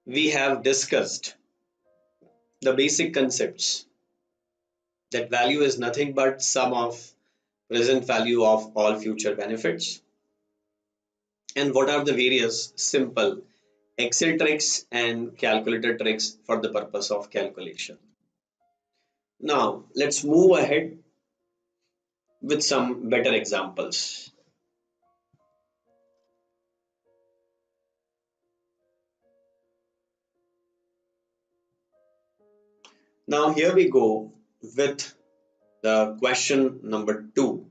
we have discussed the basic concepts that value is nothing but sum of present value of all future benefits, and what are the various simple Excel tricks and calculator tricks for the purpose of calculation. Now let's move ahead with some better examples. Now here we go with the question number 2.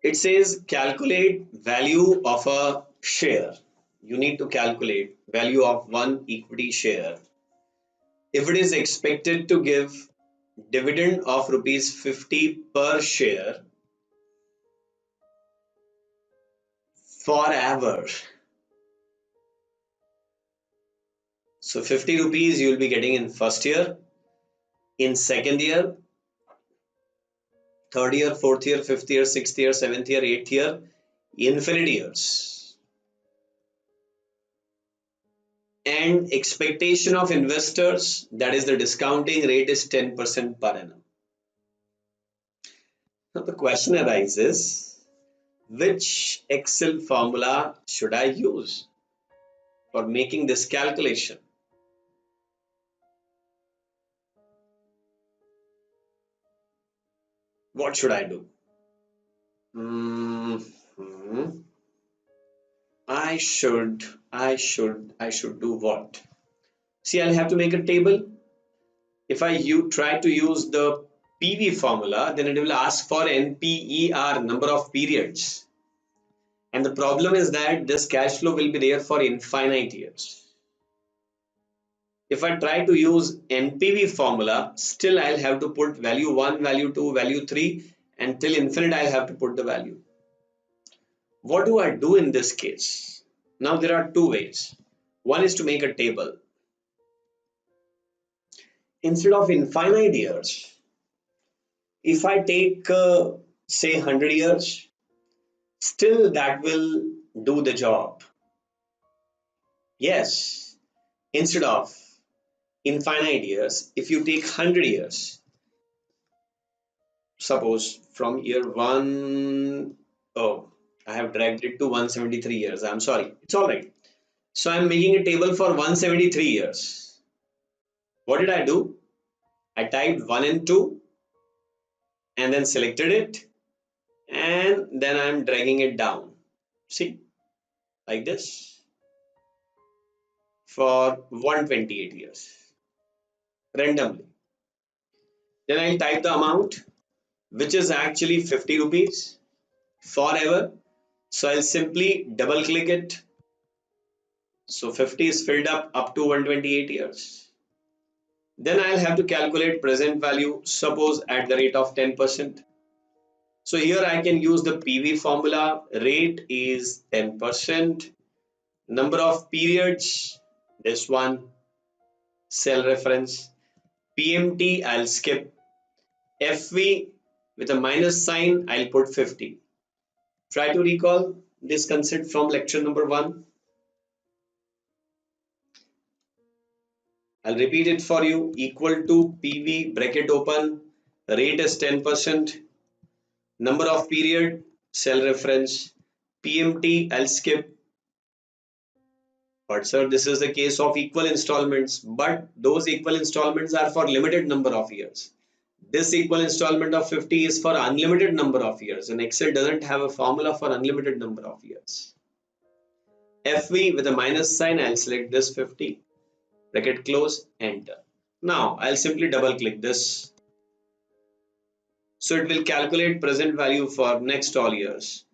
It says calculate value of a share. You need to calculate value of one equity share if it is expected to give dividend of rupees 50 per share forever. So 50 rupees you will be getting in first year, in second year, third year, fourth year, fifth year, sixth year, seventh year, eighth year, infinite years. And expectation of investors, that is the discounting rate, is 10% per annum. Now the question arises, which Excel formula should I use for making this calculation? What should I do? I should do what? See, I'll have to make a table. If I try to use the PV formula, then it will ask for NPER, number of periods. And the problem is that this cash flow will be there for infinite years. If I try to use NPV formula, still I'll have to put value 1, value 2, value 3, and till infinite I'll have to put the value. What do I do in this case? Now there are two ways. One is to make a table. Instead of infinite years, if I take say 100 years, still that will do the job. Yes, instead of infinite years, if you take 100 years, suppose from year 1, oh, I have dragged it to 173 years. I'm sorry, it's all right. So I'm making a table for 173 years. What did I do? I typed 1 and 2 and then selected it, and then I'm dragging it down. See, like this, for 128 years randomly. Then I'll type the amount, which is actually 50 rupees forever. So I'll simply double click it. So 50 is filled up to 128 years. Then I'll have to calculate present value, suppose at the rate of 10%. So here I can use the PV formula. Rate is 10%. Number of periods, this one, cell reference. PMT, I'll skip. FV with a minus sign, I'll put 50. Try to recall this concept from lecture number 1. I'll repeat it for you. Equal to PV, bracket open, rate is 10%. Number of period, cell reference. PMT, I'll skip. But sir, this is the case of equal installments, but those equal installments are for limited number of years. This equal installment of 50 is for unlimited number of years, and Excel doesn't have a formula for unlimited number of years. FV with a minus sign, I'll select this 50, bracket close, enter. Now I'll simply double click this. So it will calculate present value for next all years.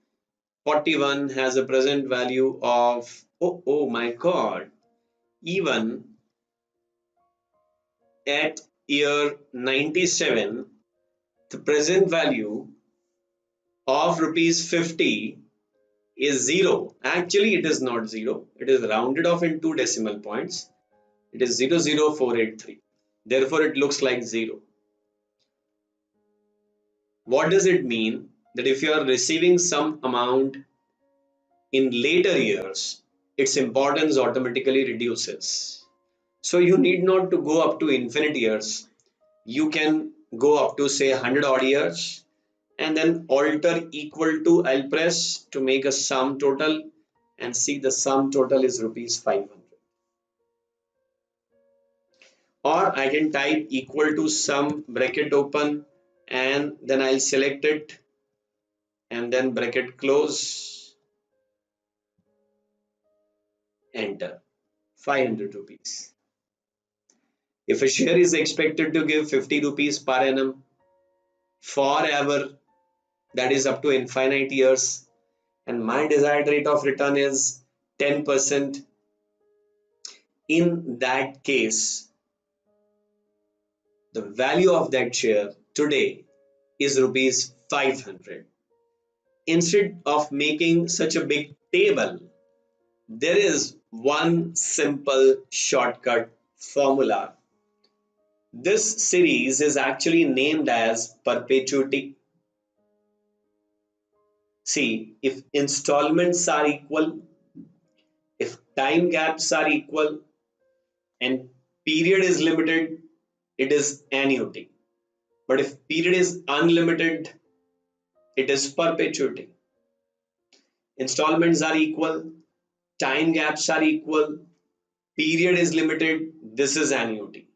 41 has a present value of, oh my god, even at year 97, the present value of rupees 50 is 0. Actually, it is not 0. It is rounded off in 2 decimal points. It is 00483. Therefore, it looks like 0. What does it mean? That if you are receiving some amount in later years, its importance automatically reduces. So you need not to go up to infinite years. You can go up to say 100 odd years and then alter equal to. I'll press to make a sum total and see the sum total is rupees 500. Or I can type equal to sum bracket open and then I'll select it and then bracket close, enter 500 rupees. If a share is expected to give 50 rupees per annum forever, that is up to infinite years, and my desired rate of return is 10%, in that case, the value of that share today is rupees 500. Instead of making such a big table, there is one simple shortcut formula. This series is actually named as perpetuity. See, if installments are equal, if time gaps are equal, and period is limited, it is annuity. But if period is unlimited, it is perpetuity. Installments are equal, time gaps are equal, period is limited, this is annuity.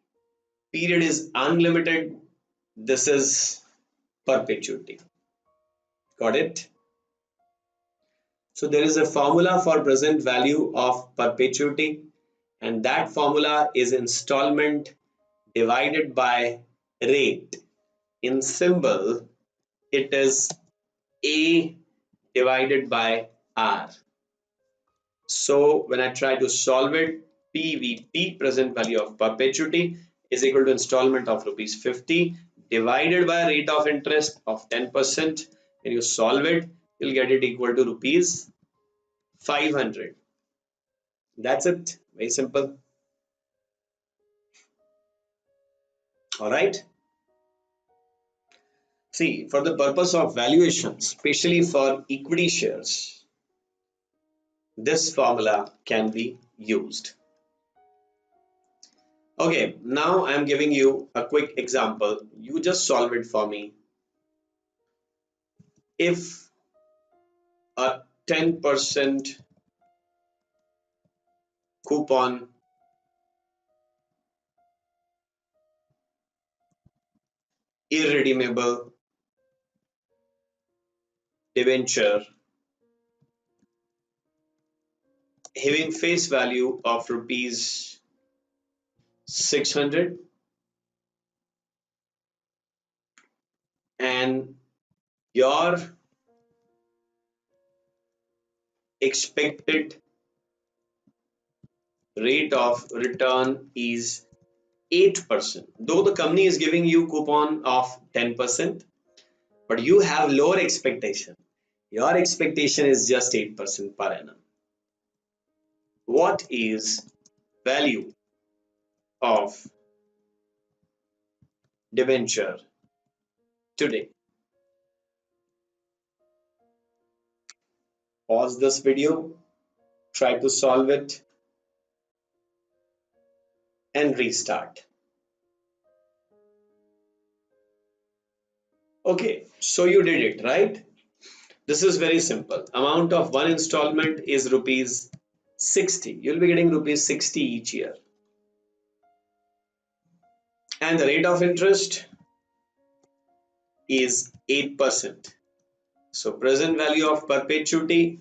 Period is unlimited, this is perpetuity. Got it? So there is a formula for present value of perpetuity, and that formula is installment divided by rate. In symbol, it is A divided by R. So when I try to solve it, PVP, present value of perpetuity, is equal to installment of rupees 50 divided by rate of interest of 10%. When you solve it, you'll get it equal to rupees 500. That's it. Very simple. All right. See, for the purpose of valuation, especially for equity shares, this formula can be used. Okay, now I'm giving you a quick example. You just solve it for me. If a 10% coupon irredeemable debenture having face value of rupees 600 and your expected rate of return is 8%, though the company is giving you coupon of 10%, but you have lower expectation. Your expectation is just 8% per annum. What is value of debenture today? Pause this video, try to solve it, and restart. Okay, so you did it, right? This is very simple. Amount of one installment is rupees 60. You'll be getting rupees 60 each year. And the rate of interest is 8%. So present value of perpetuity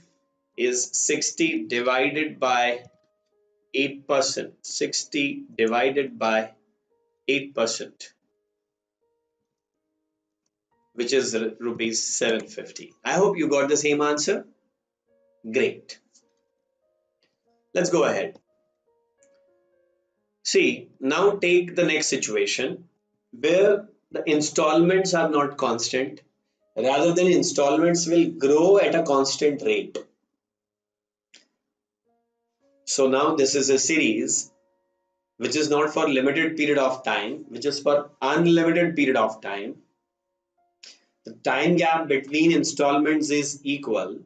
is 60 divided by 8%. 60 divided by 8%, which is rupees 750. I hope you got the same answer. Great. Let's go ahead. See, now take the next situation where the installments are not constant. Rather than installments will grow at a constant rate. So now this is a series which is not for limited period of time, which is for unlimited period of time. The time gap between installments is equal,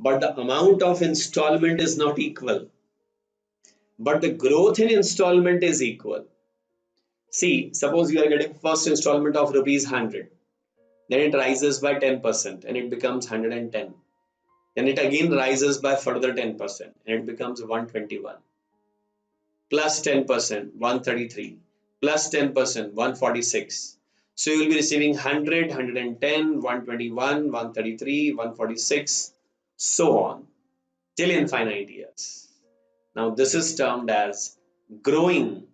but the amount of installment is not equal. But the growth in installment is equal. See, suppose you are getting first installment of rupees 100, then it rises by 10% and it becomes 110. Then it again rises by further 10% and it becomes 121. Plus 10%, 133. Plus 10%, 146. So you will be receiving 100, 110, 121, 133, 146, so on, till infinite years. Now this is termed as growing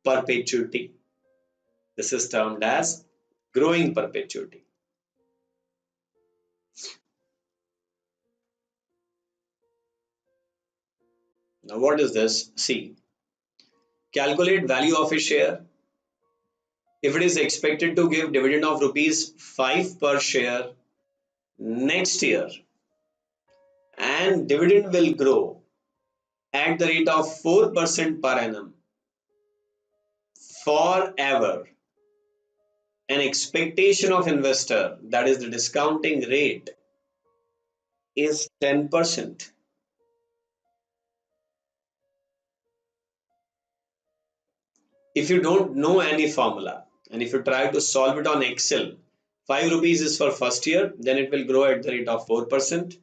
perpetuity. This is termed as growing perpetuity. Now what is this? See, calculate value of a share. If it is expected to give dividend of rupees 5 per share next year, and dividend will grow at the rate of 4% per annum forever, an expectation of investor, that is the discounting rate, is 10%. If you don't know any formula and if you try to solve it on Excel, 5 rupees is for first year, then it will grow at the rate of 4%,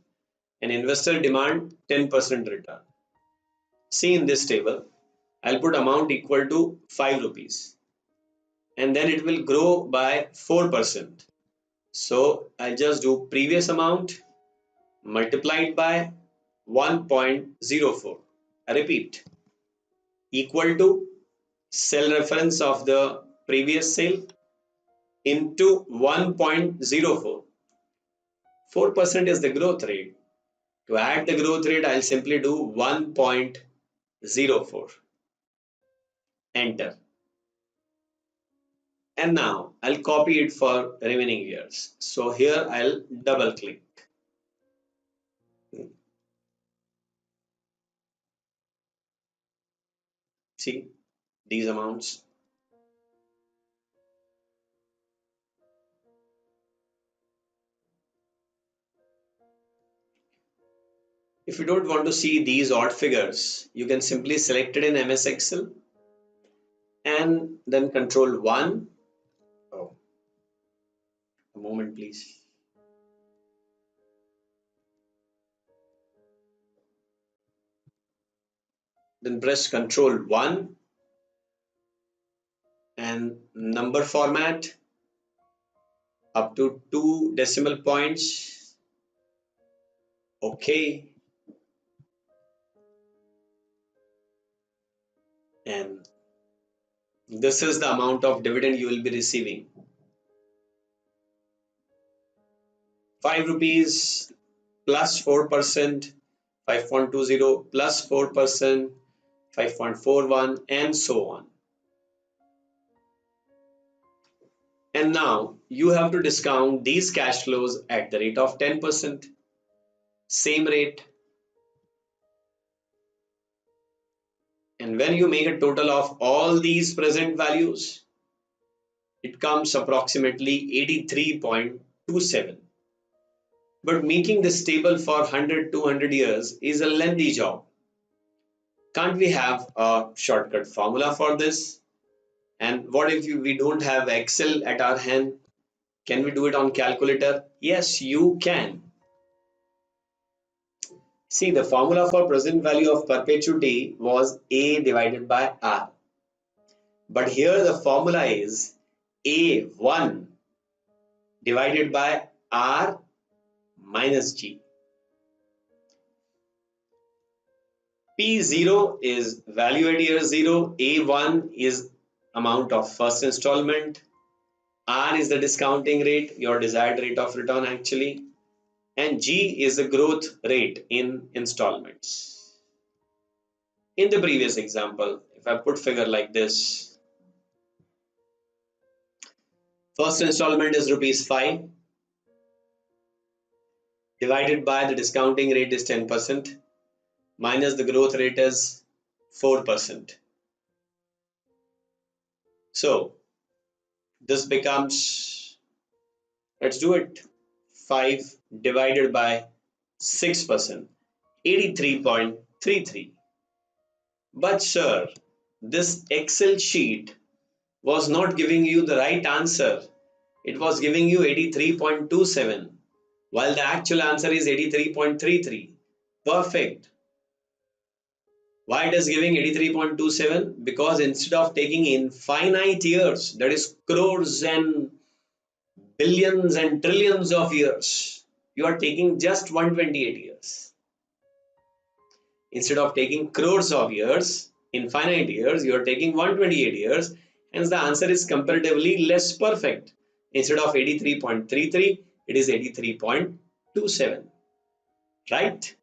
and investor demand 10% return. See in this table, I'll put amount equal to 5 rupees and then it will grow by 4%. So I'll just do previous amount multiplied by 1.04. I repeat, equal to sale reference of the previous sale into 1.04. 4% is the growth rate. To add the growth rate, I'll simply do 1.04. Enter. And now I'll copy it for remaining years. So here I'll double click. See these amounts. If you don't want to see these odd figures, you can simply select it in MS Excel and then control 1. Oh, a moment please. Then press control 1 and number format up to 2 decimal points. Okay. And this is the amount of dividend you will be receiving. 5 rupees plus 4%, 5.20 plus 4%, 5.41, and so on. And now you have to discount these cash flows at the rate of 10%. Same rate. And when you make a total of all these present values, it comes approximately 83.27. But making this table for 100, 200 years is a lengthy job. Can't we have a shortcut formula for this? And what if we don't have Excel at our hand? Can we do it on calculator? Yes, you can. See, the formula for present value of perpetuity was A divided by R. But here the formula is A1 divided by R minus G. P0 is value at year 0, A1 is amount of first installment, R is the discounting rate, your desired rate of return actually, and G is the growth rate in installments. In the previous example, if I put figure like this, first installment is rupees 5 divided by the discounting rate is 10% minus the growth rate is 4%. So this becomes, let's do it, 5 divided by 6%, 83.33. But sir, this Excel sheet was not giving you the right answer. It was giving you 83.27, while the actual answer is 83.33. Perfect. Why it is giving 83.27? Because instead of taking infinite years, that is crores and billions and trillions of years, you are taking just 128 years. Instead of taking crores of years, infinite years, you are taking 128 years. Hence, the answer is comparatively less perfect. Instead of 83.33, it is 83.27. Right?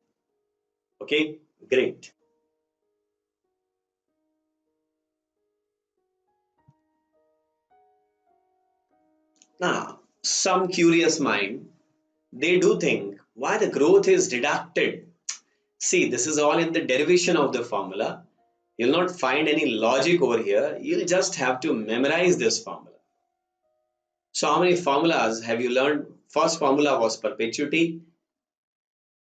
Okay, great. Now, some curious mind, they do think why the growth is deducted. See, this is all in the derivation of the formula. You'll not find any logic over here. You'll just have to memorize this formula. So, how many formulas have you learned? First formula was perpetuity,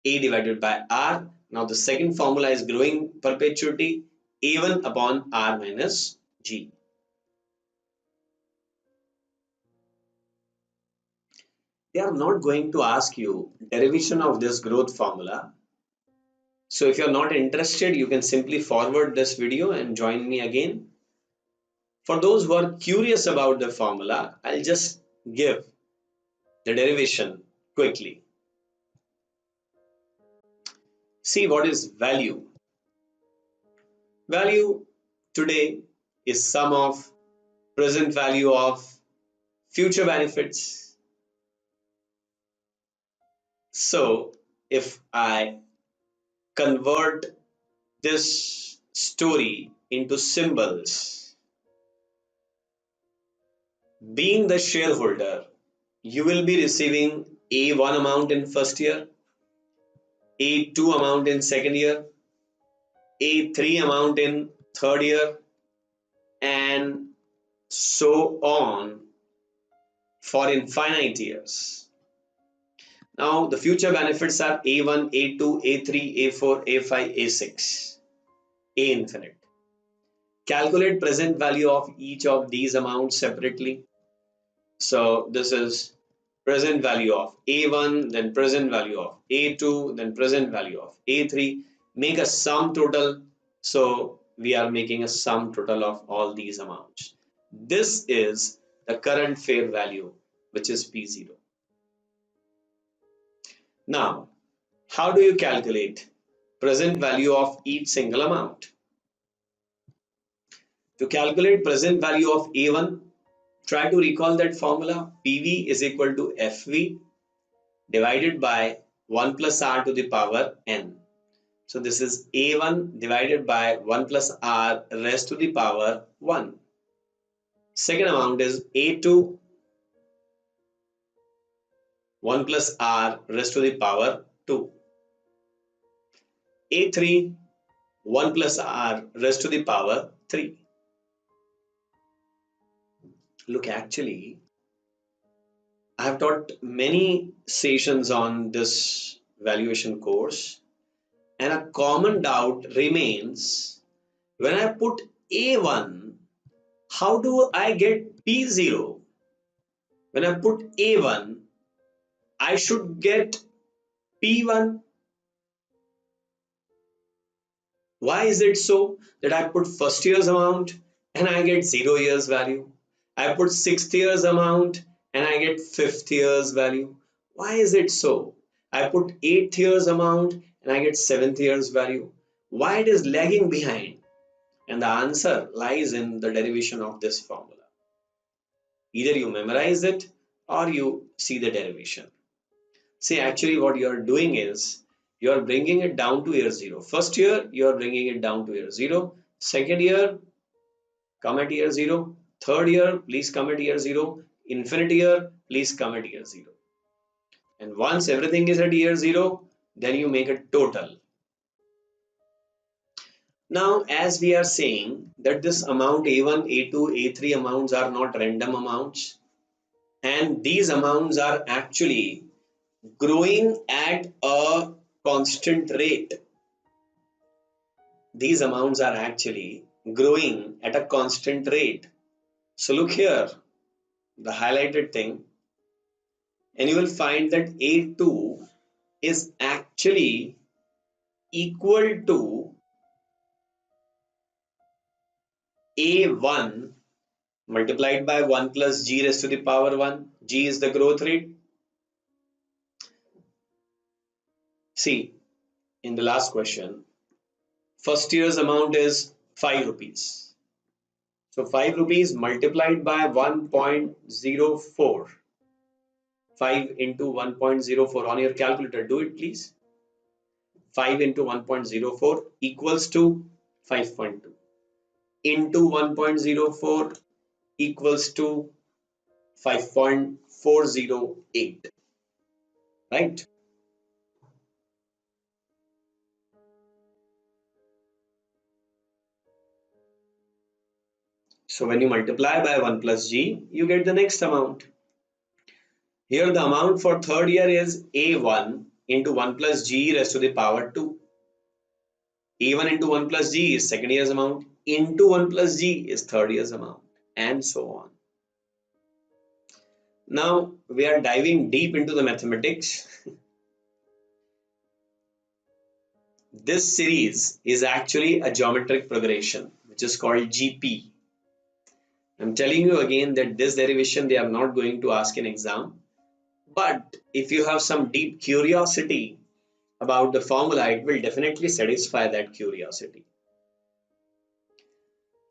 A divided by R. Now, the second formula is growing perpetuity, A1 upon R minus G. They are not going to ask you derivation of this growth formula. So if you're not interested, you can simply forward this video and join me again. For those who are curious about the formula, I'll just give the derivation quickly. See what is value. Value today is sum of present value of future benefits. So if I convert this story into symbols, being the shareholder, you will be receiving A1 amount in first year, A2 amount in second year, A3 amount in third year, and so on for infinite years. Now the future benefits are A1, A2, A3, A4, A5, A6, A infinite. Calculate present value of each of these amounts separately. So this is present value of A1, then present value of A2, then present value of A3. Make a sum total. So we are making a sum total of all these amounts. This is the current fair value, which is P0. Now, how do you calculate present value of each single amount? To calculate present value of A1, try to recall that formula. PV is equal to FV divided by 1 plus R to the power N. So this is A1 divided by 1 plus R raised to the power 1. Second amount is A2 1 plus R raised to the power 2. A3 1 plus R raised to the power 3. Look, actually, I have taught many sessions on this valuation course, and a common doubt remains when I put A1, how do I get P0? When I put A1, I should get P1. Why is it so that I put first year's amount and I get 0 years value? I put sixth year's amount and I get fifth year's value. Why is it so? I put eighth year's amount and I get seventh year's value. Why it is lagging behind? And the answer lies in the derivation of this formula. Either you memorize it or you see the derivation. See, actually what you are doing is you are bringing it down to year 0. First year, you are bringing it down to year 0. Second year, come at year 0. Third year, please come at year 0. Infinite year, please come at year 0. And once everything is at year 0, then you make a total. Now, as we are saying that this amount A1, A2, A3 amounts are not random amounts, and these amounts are actually growing at a constant rate. These amounts are actually growing at a constant rate. So look here, the highlighted thing, and you will find that A2 is actually equal to A1 multiplied by 1 plus g raised to the power 1. G is the growth rate. See, in the last question, first year's amount is 5 rupees. So 5 rupees multiplied by 1.04. 5 into 1.04 on your calculator. Do it please. 5 into 1.04 equals to 5.2. Into 1.04 equals to 5.408. Right? So when you multiply by 1 plus g, you get the next amount. Here the amount for third year is A1 into 1 plus g raised to the power 2. A1 into 1 plus g is second year's amount, into 1 plus g is third year's amount, and so on. Now we are diving deep into the mathematics. This series is actually a geometric progression which is called GP. I'm telling you again that this derivation they are not going to ask in exam. But if you have some deep curiosity about the formula, it will definitely satisfy that curiosity.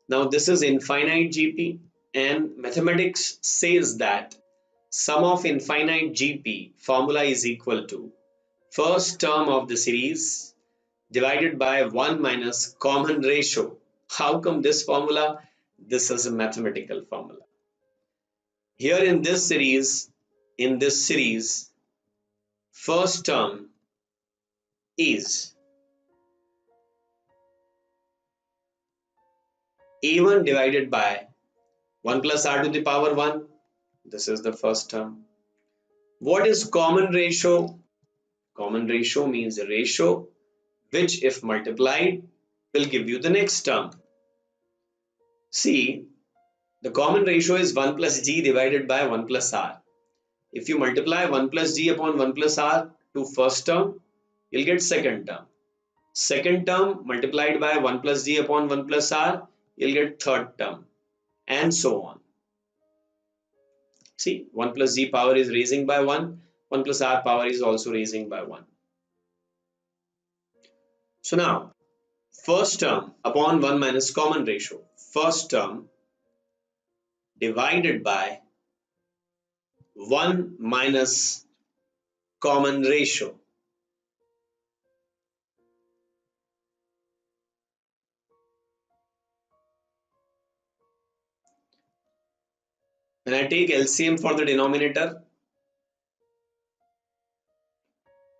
Now this is infinite GP, and mathematics says that sum of infinite GP formula is equal to first term of the series divided by 1 minus common ratio. How come this formula? This is a mathematical formula. Here in this series, first term is A1 divided by 1 plus r to the power 1. This is the first term. What is common ratio? Common ratio means a ratio which, if multiplied, will give you the next term. See, the common ratio is 1 plus g divided by 1 plus r. If you multiply 1 plus g upon 1 plus r to first term, you'll get second term. Second term multiplied by 1 plus g upon 1 plus r, you'll get third term, and so on. See, 1 plus g power is raising by 1, 1 plus r power is also raising by 1. So now, first term upon 1 minus common ratio. First term divided by 1 minus common ratio. When I take LCM for the denominator,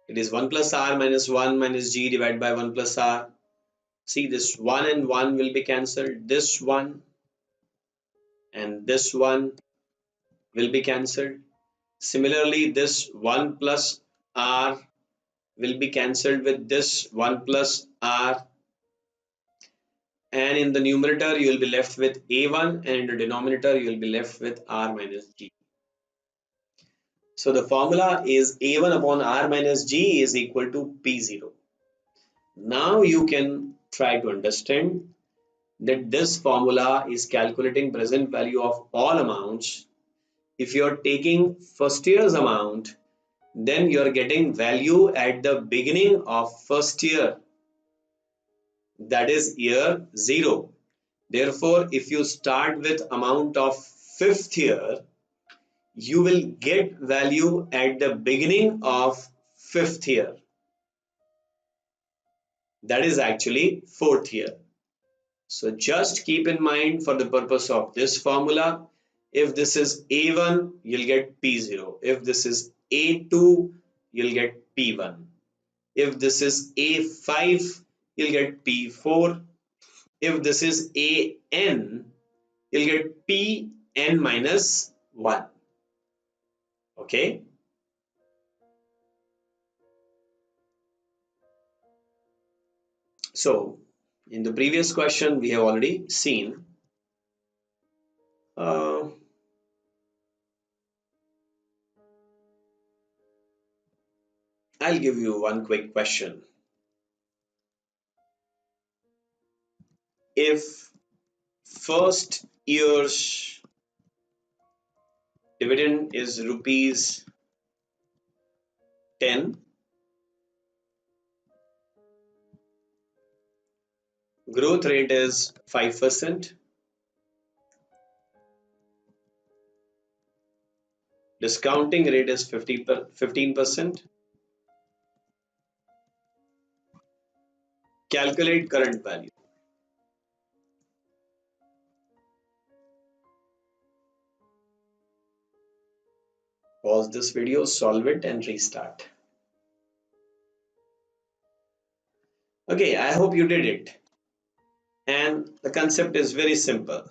it is 1 plus r minus 1 minus g divided by 1 plus r. See, this 1 and 1 will be cancelled. This 1 and this 1 will be cancelled. Similarly, this 1 plus r will be cancelled with this 1 plus r, and in the numerator you will be left with a1, and in the denominator you will be left with r minus g. So the formula is a1 upon r minus g is equal to p0. Now you can try to understand that this formula is calculating present value of all amounts. If you are taking first year's amount, then you are getting value at the beginning of first year, that is year 0. Therefore, if you start with amount of fifth year, you will get value at the beginning of fifth year. That is actually fourth year. So just keep in mind for the purpose of this formula, if this is A1, you'll get P0. If this is A2, you'll get P1. If this is A5, you'll get P4. If this is AN, you'll get Pn minus 1. Okay. So in the previous question we have already seen I'll give you one quick question. If first year's dividend is rupees 10, growth rate is 5%, discounting rate is 15%, calculate current value. Pause this video, solve it and restart. Okay, I hope you did it. And the concept is very simple.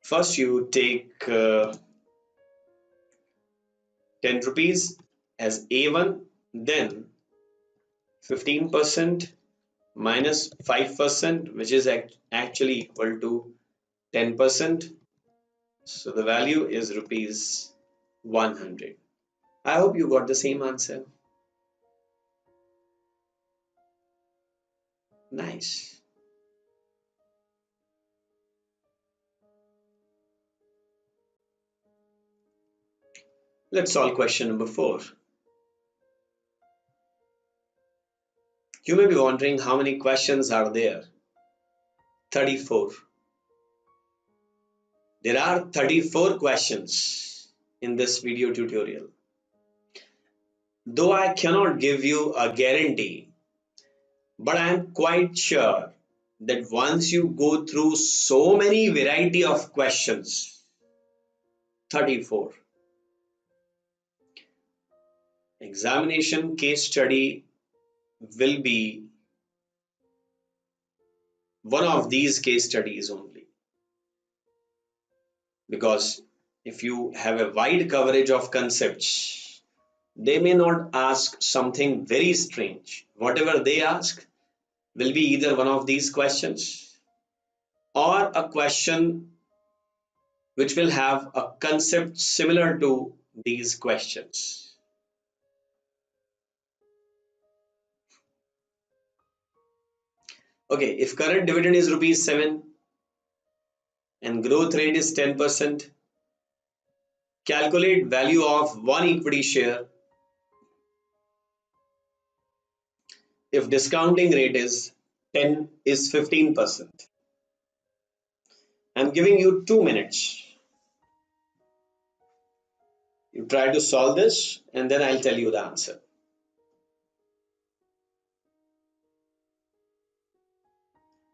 First you take 10 rupees as A1, then 15% minus 5%, which is actually equal to 10%. So the value is rupees 100. I hope you got the same answer. Nice. Let's solve question number 4. You may be wondering how many questions are there. 34. There are 34 questions in this video tutorial. Though I cannot give you a guarantee, but I am quite sure that once you go through so many variety of questions, 34, examination case study will be one of these case studies only. Because if you have a wide coverage of concepts, they may not ask something very strange. Whatever they ask will be either one of these questions or a question which will have a concept similar to these questions. Okay, if current dividend is rupees 7 and growth rate is 10%, calculate value of one equity share if discounting rate is 15%. I'm giving you 2 minutes. You try to solve this and then I'll tell you the answer.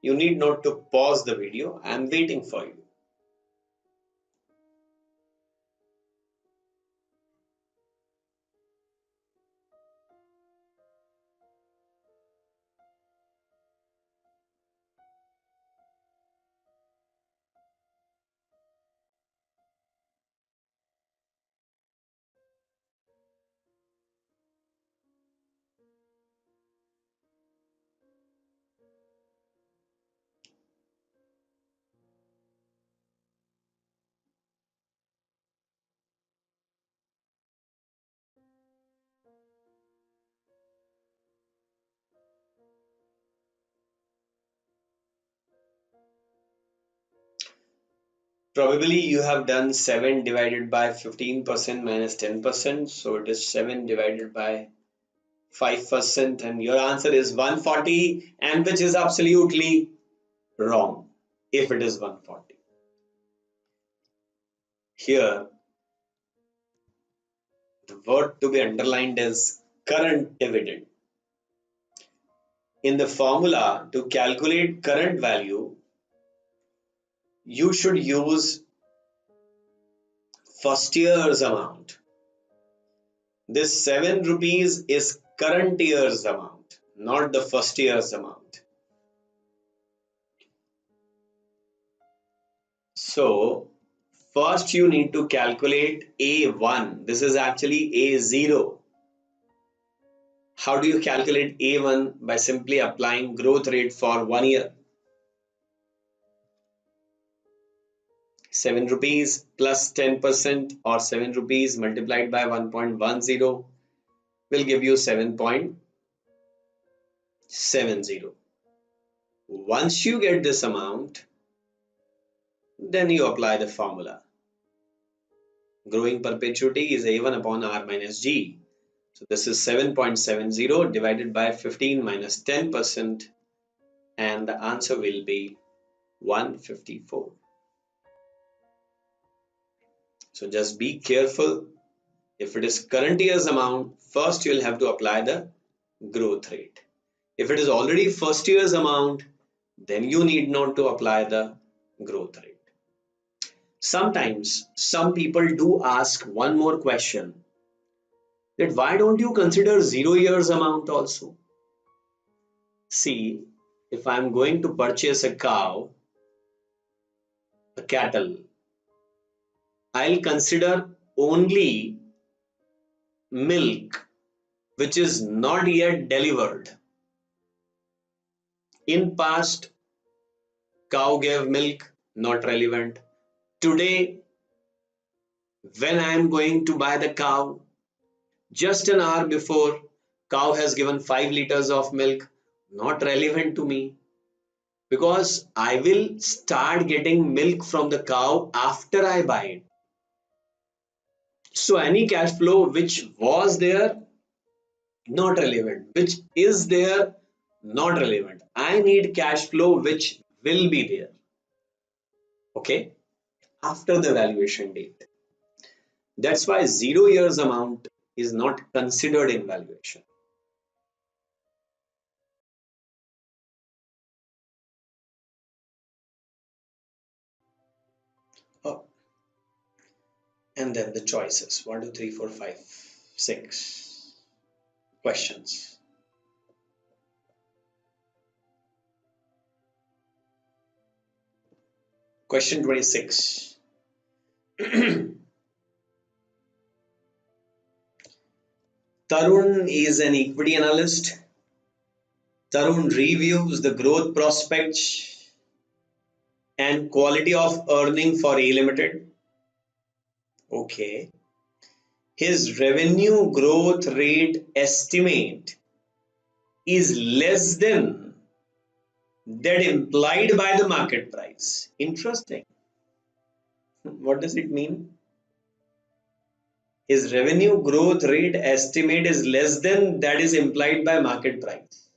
You need not to pause the video. I'm waiting for you. Probably you have done 7 divided by 15% minus 10%. So it is 7 divided by 5% and your answer is 140, and which is absolutely wrong if it is 140. Here the word to be underlined is current dividend. In the formula to calculate current value, you should use first year's amount. This 7 rupees is current year's amount, not the first year's amount. So first you need to calculate A1. This is actually A0. How do you calculate A1? By simply applying growth rate for 1 year. 7 rupees plus 10% or 7 rupees multiplied by 1.10 will give you 7.70. Once you get this amount, then you apply the formula. Growing perpetuity is A1 upon R minus G. So this is 7.70 divided by 15 minus 10%, and the answer will be 154. So just be careful. If it is current year's amount, first you'll have to apply the growth rate. If it is already first year's amount, then you need not to apply the growth rate. Sometimes some people do ask one more question, that why don't you consider 0 years amount also? See, if I'm going to purchase a cow, a cattle, I'll consider only milk which is not yet delivered. In past, cow gave milk, not relevant. Today, when I am going to buy the cow, just an hour before, cow has given 5 liters of milk, not relevant to me, because I will start getting milk from the cow after I buy it. So any cash flow which was there, not relevant. Which is there, not relevant. I need cash flow which will be there. Okay, after the valuation date. That's why 0 years amount is not considered in valuation. Oh, and then the choices 1, 2, 3, 4, 5, 6 questions. Question 26. Tarun is an equity analyst. Tarun reviews the growth prospects and quality of earning for A Limited. Okay. His revenue growth rate estimate is less than that implied by the market price. Interesting. What does it mean? His revenue growth rate estimate is less than that is implied by market price.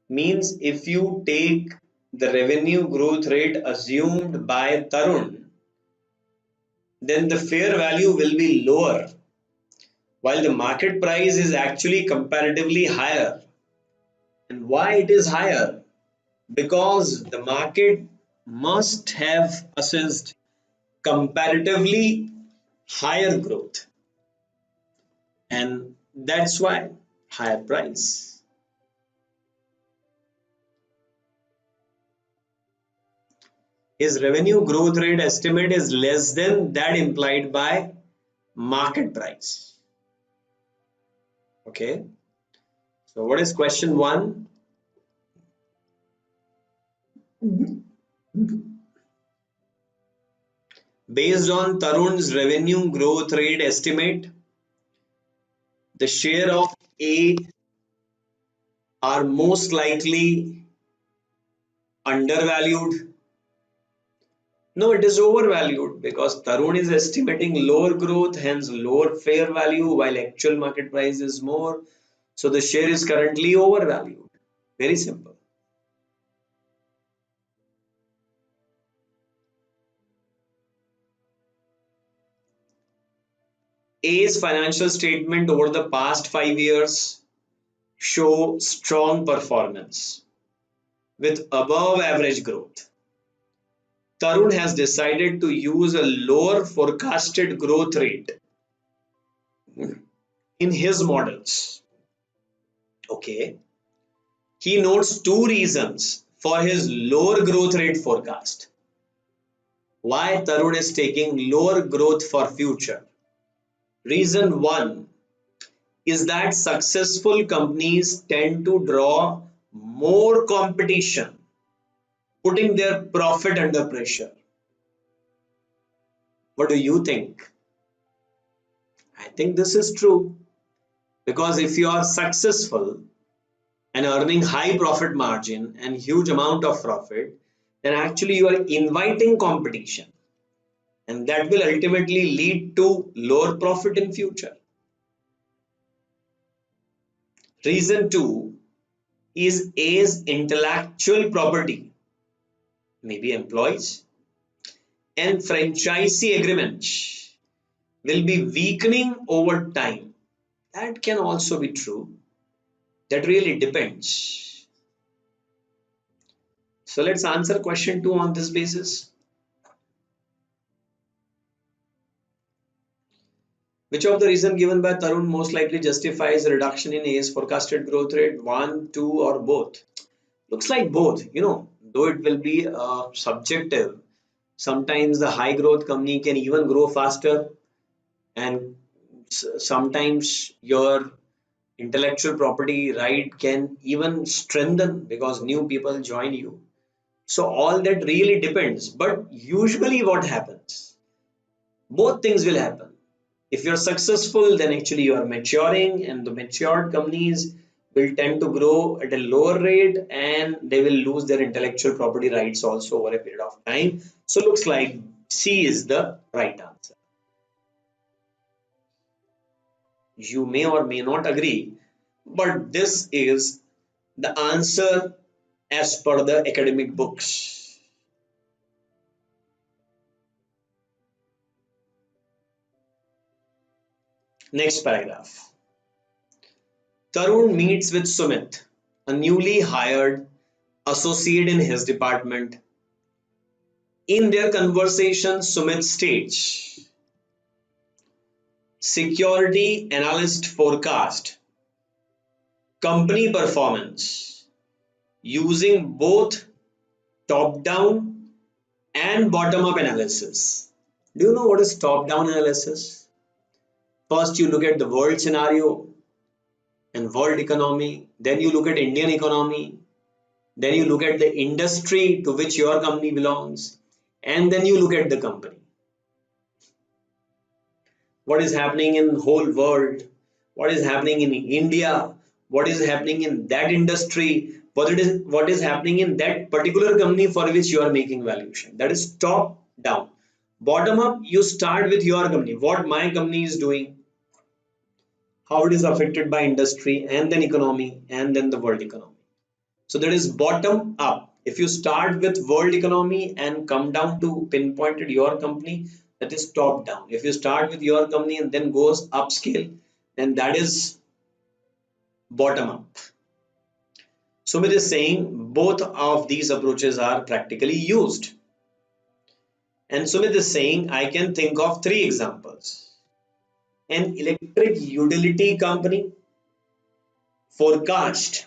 Means if you take the revenue growth rate assumed by Tarun, then the fair value will be lower, while the market price is actually comparatively higher. And why it is higher? Because the market must have assessed comparatively higher growth, and that's why higher price. His revenue growth rate estimate is less than that implied by market price. Okay, so what is question 1? Based on Tarun's revenue growth rate estimate, the share of A are most likely undervalued. No, it is overvalued because Tarun is estimating lower growth, hence lower fair value, while actual market price is more. So the share is currently overvalued. Very simple. A's financial statement over the past 5 years show strong performance with above average growth. Tarun has decided to use a lower forecasted growth rate in his models. Okay. He notes 2 reasons for his lower growth rate forecast. Why Tarun is taking lower growth for future? Reason 1, is that successful companies tend to draw more competition, putting their profit under pressure. What do you think? I think this is true because if you are successful and earning high profit margin and huge amount of profit, then actually you are inviting competition, and that will ultimately lead to lower profit in future. Reason 2 is A's intellectual property, maybe employees, and franchisee agreements will be weakening over time. That can also be true. That really depends. So let's answer question 2 on this basis. Which of the reason given by Tarun most likely justifies a reduction in A's forecasted growth rate? 1, 2, or both? Looks like both. Though it will be subjective. Sometimes the high growth company can even grow faster, and sometimes your intellectual property right can even strengthen because new people join you. So all that really depends. But usually what happens? Both things will happen. If you're successful, then actually you are maturing, and the matured companies will tend to grow at a lower rate and they will lose their intellectual property rights also over a period of time. So looks like C is the right answer. You may or may not agree, but this is the answer as per the academic books. Next paragraph. Tarun meets with Sumit, a newly hired associate in his department. In their conversation, Sumit states, security analyst forecast company performance using both top-down and bottom-up analysis. Do you know what is top-down analysis? First, you look at the world scenario and world economy. Then you look at Indian economy. Then you look at the industry to which your company belongs. And then you look at the company. What is happening in the whole world? What is happening in India? What is happening in that industry? What is happening in that particular company for which you are making valuation? That is top down. Bottom up, you start with your company. What my company is doing, how it is affected by industry and then economy and then the world economy. So that is bottom up. If you start with world economy and come down to pinpointed your company, that is top down. If you start with your company and then goes upscale, then that is bottom up. Sumit is saying both of these approaches are practically used. And Sumit is saying I can think of 3 examples. An electric utility company forecast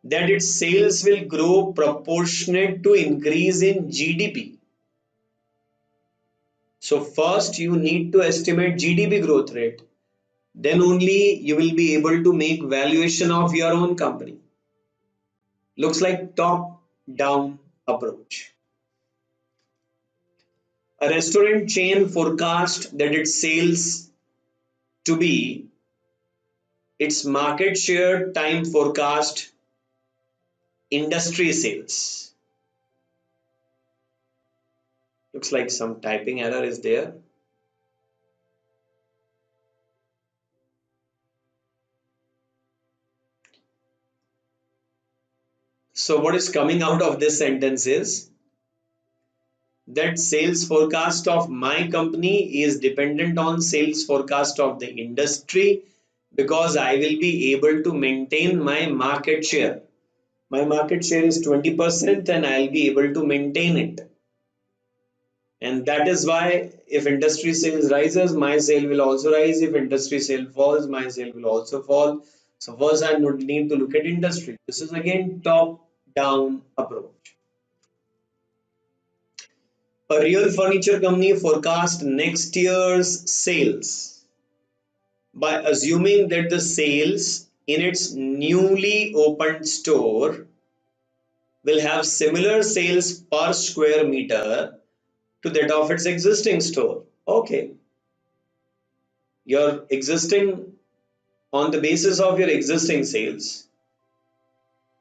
that its sales will grow proportionate to increase in GDP. So first you need to estimate GDP growth rate. Then only you will be able to make valuation of your own company. Looks like top down approach. A restaurant chain forecast that its sales to be its market share time forecast industry sales. Looks like some typing error is there. So what is coming out of this sentence is that sales forecast of my company is dependent on sales forecast of the industry because I will be able to maintain my market share. My market share is 20% and I'll be able to maintain it. And that is why if industry sales rises, my sale will also rise. If industry sale falls, my sale will also fall. So first I need to look at industry. This is again top down approach. A real furniture company forecast next year's sales by assuming that the sales in its newly opened store will have similar sales per square meter to that of its existing store. Okay, your existing, on the basis of your existing sales,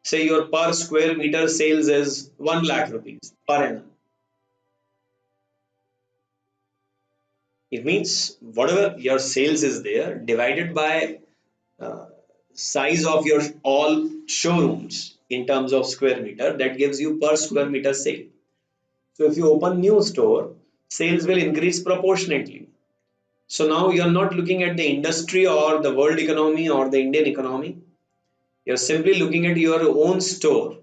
say your per square meter sales is 1 lakh rupees per annum. It means whatever your sales is there divided by uh, size of your all showrooms in terms of square meter, that gives you per square meter sale. So if you open new store, sales will increase proportionately. So now you're not looking at the industry or the world economy or the Indian economy. You're simply looking at your own store.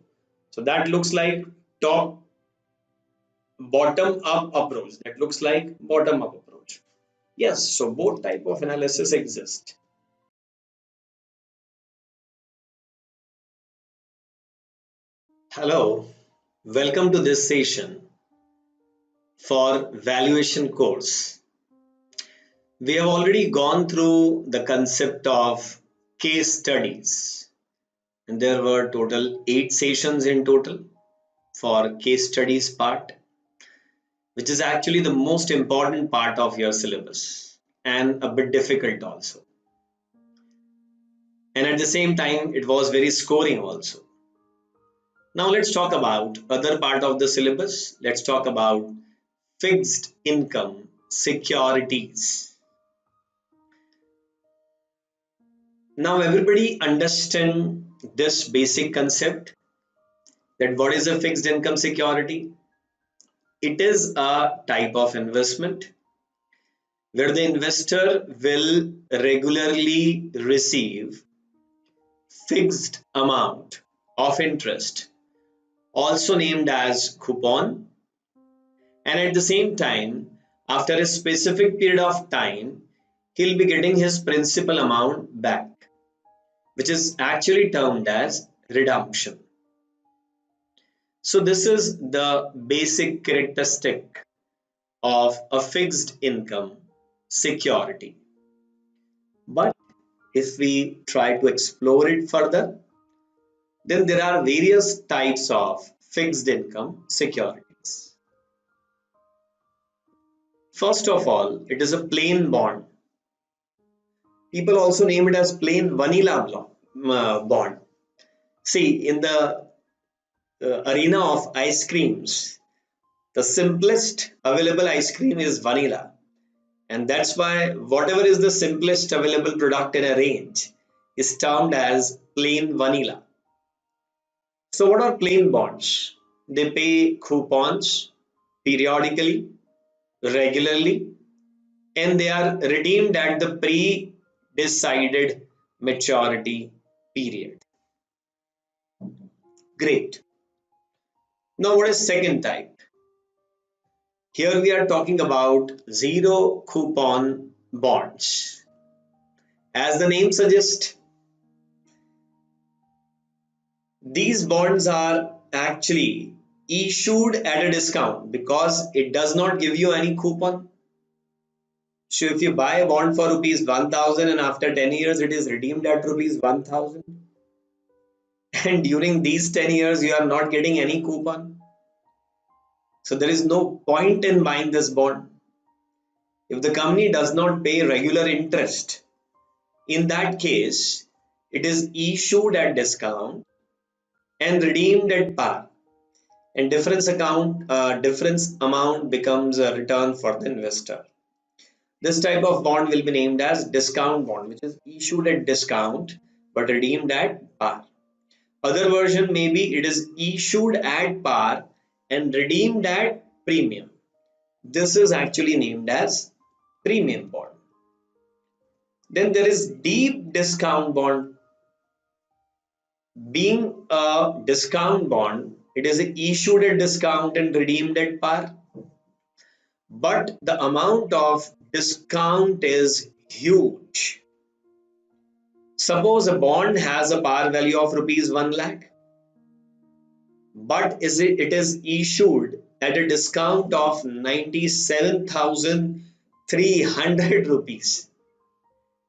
So that looks like top bottom up approach. That looks like bottom up approach. Yes, so both type of analysis exist. Hello, welcome to this session for valuation course. We have already gone through the concept of case studies, and there were total 8 sessions in total for case studies part, which is actually the most important part of your syllabus and a bit difficult also. And at the same time, it was very scoring also. Now let's talk about other part of the syllabus. Let's talk about fixed income securities. Now everybody understand this basic concept, that what is a fixed income security? It is a type of investment where the investor will regularly receive fixed amount of interest, also named as coupon, and at the same time, after a specific period of time, he'll be getting his principal amount back, which is actually termed as redemption. So this is the basic characteristic of a fixed income security. But if we try to explore it further, then there are various types of fixed income securities. First of all, it is a plain bond. People also name it as plain vanilla bond. See, in the arena of ice creams, the simplest available ice cream is vanilla. And that's why whatever is the simplest available product in a range is termed as plain vanilla. So what are plain bonds? They pay coupons periodically, regularly, and they are redeemed at the pre-decided maturity period. Great. Now what is second type? Here we are talking about zero coupon bonds. As the name suggests, these bonds are actually issued at a discount because it does not give you any coupon. So if you buy a bond for rupees 1000 and after 10 years it is redeemed at rupees 1000, and during these 10 years you are not getting any coupon. So there is no point in buying this bond. If the company does not pay regular interest, in that case it is issued at discount and redeemed at par, and difference amount becomes a return for the investor. This type of bond will be named as discount bond, which is issued at discount but redeemed at par. Other version maybe it is issued at par and redeemed at premium. This is actually named as premium bond. Then there is deep discount bond. Being a discount bond, it is issued at discount and redeemed at par, but the amount of discount is huge. Suppose a bond has a par value of rupees 1 lakh, but it is issued at a discount of 97,300 rupees.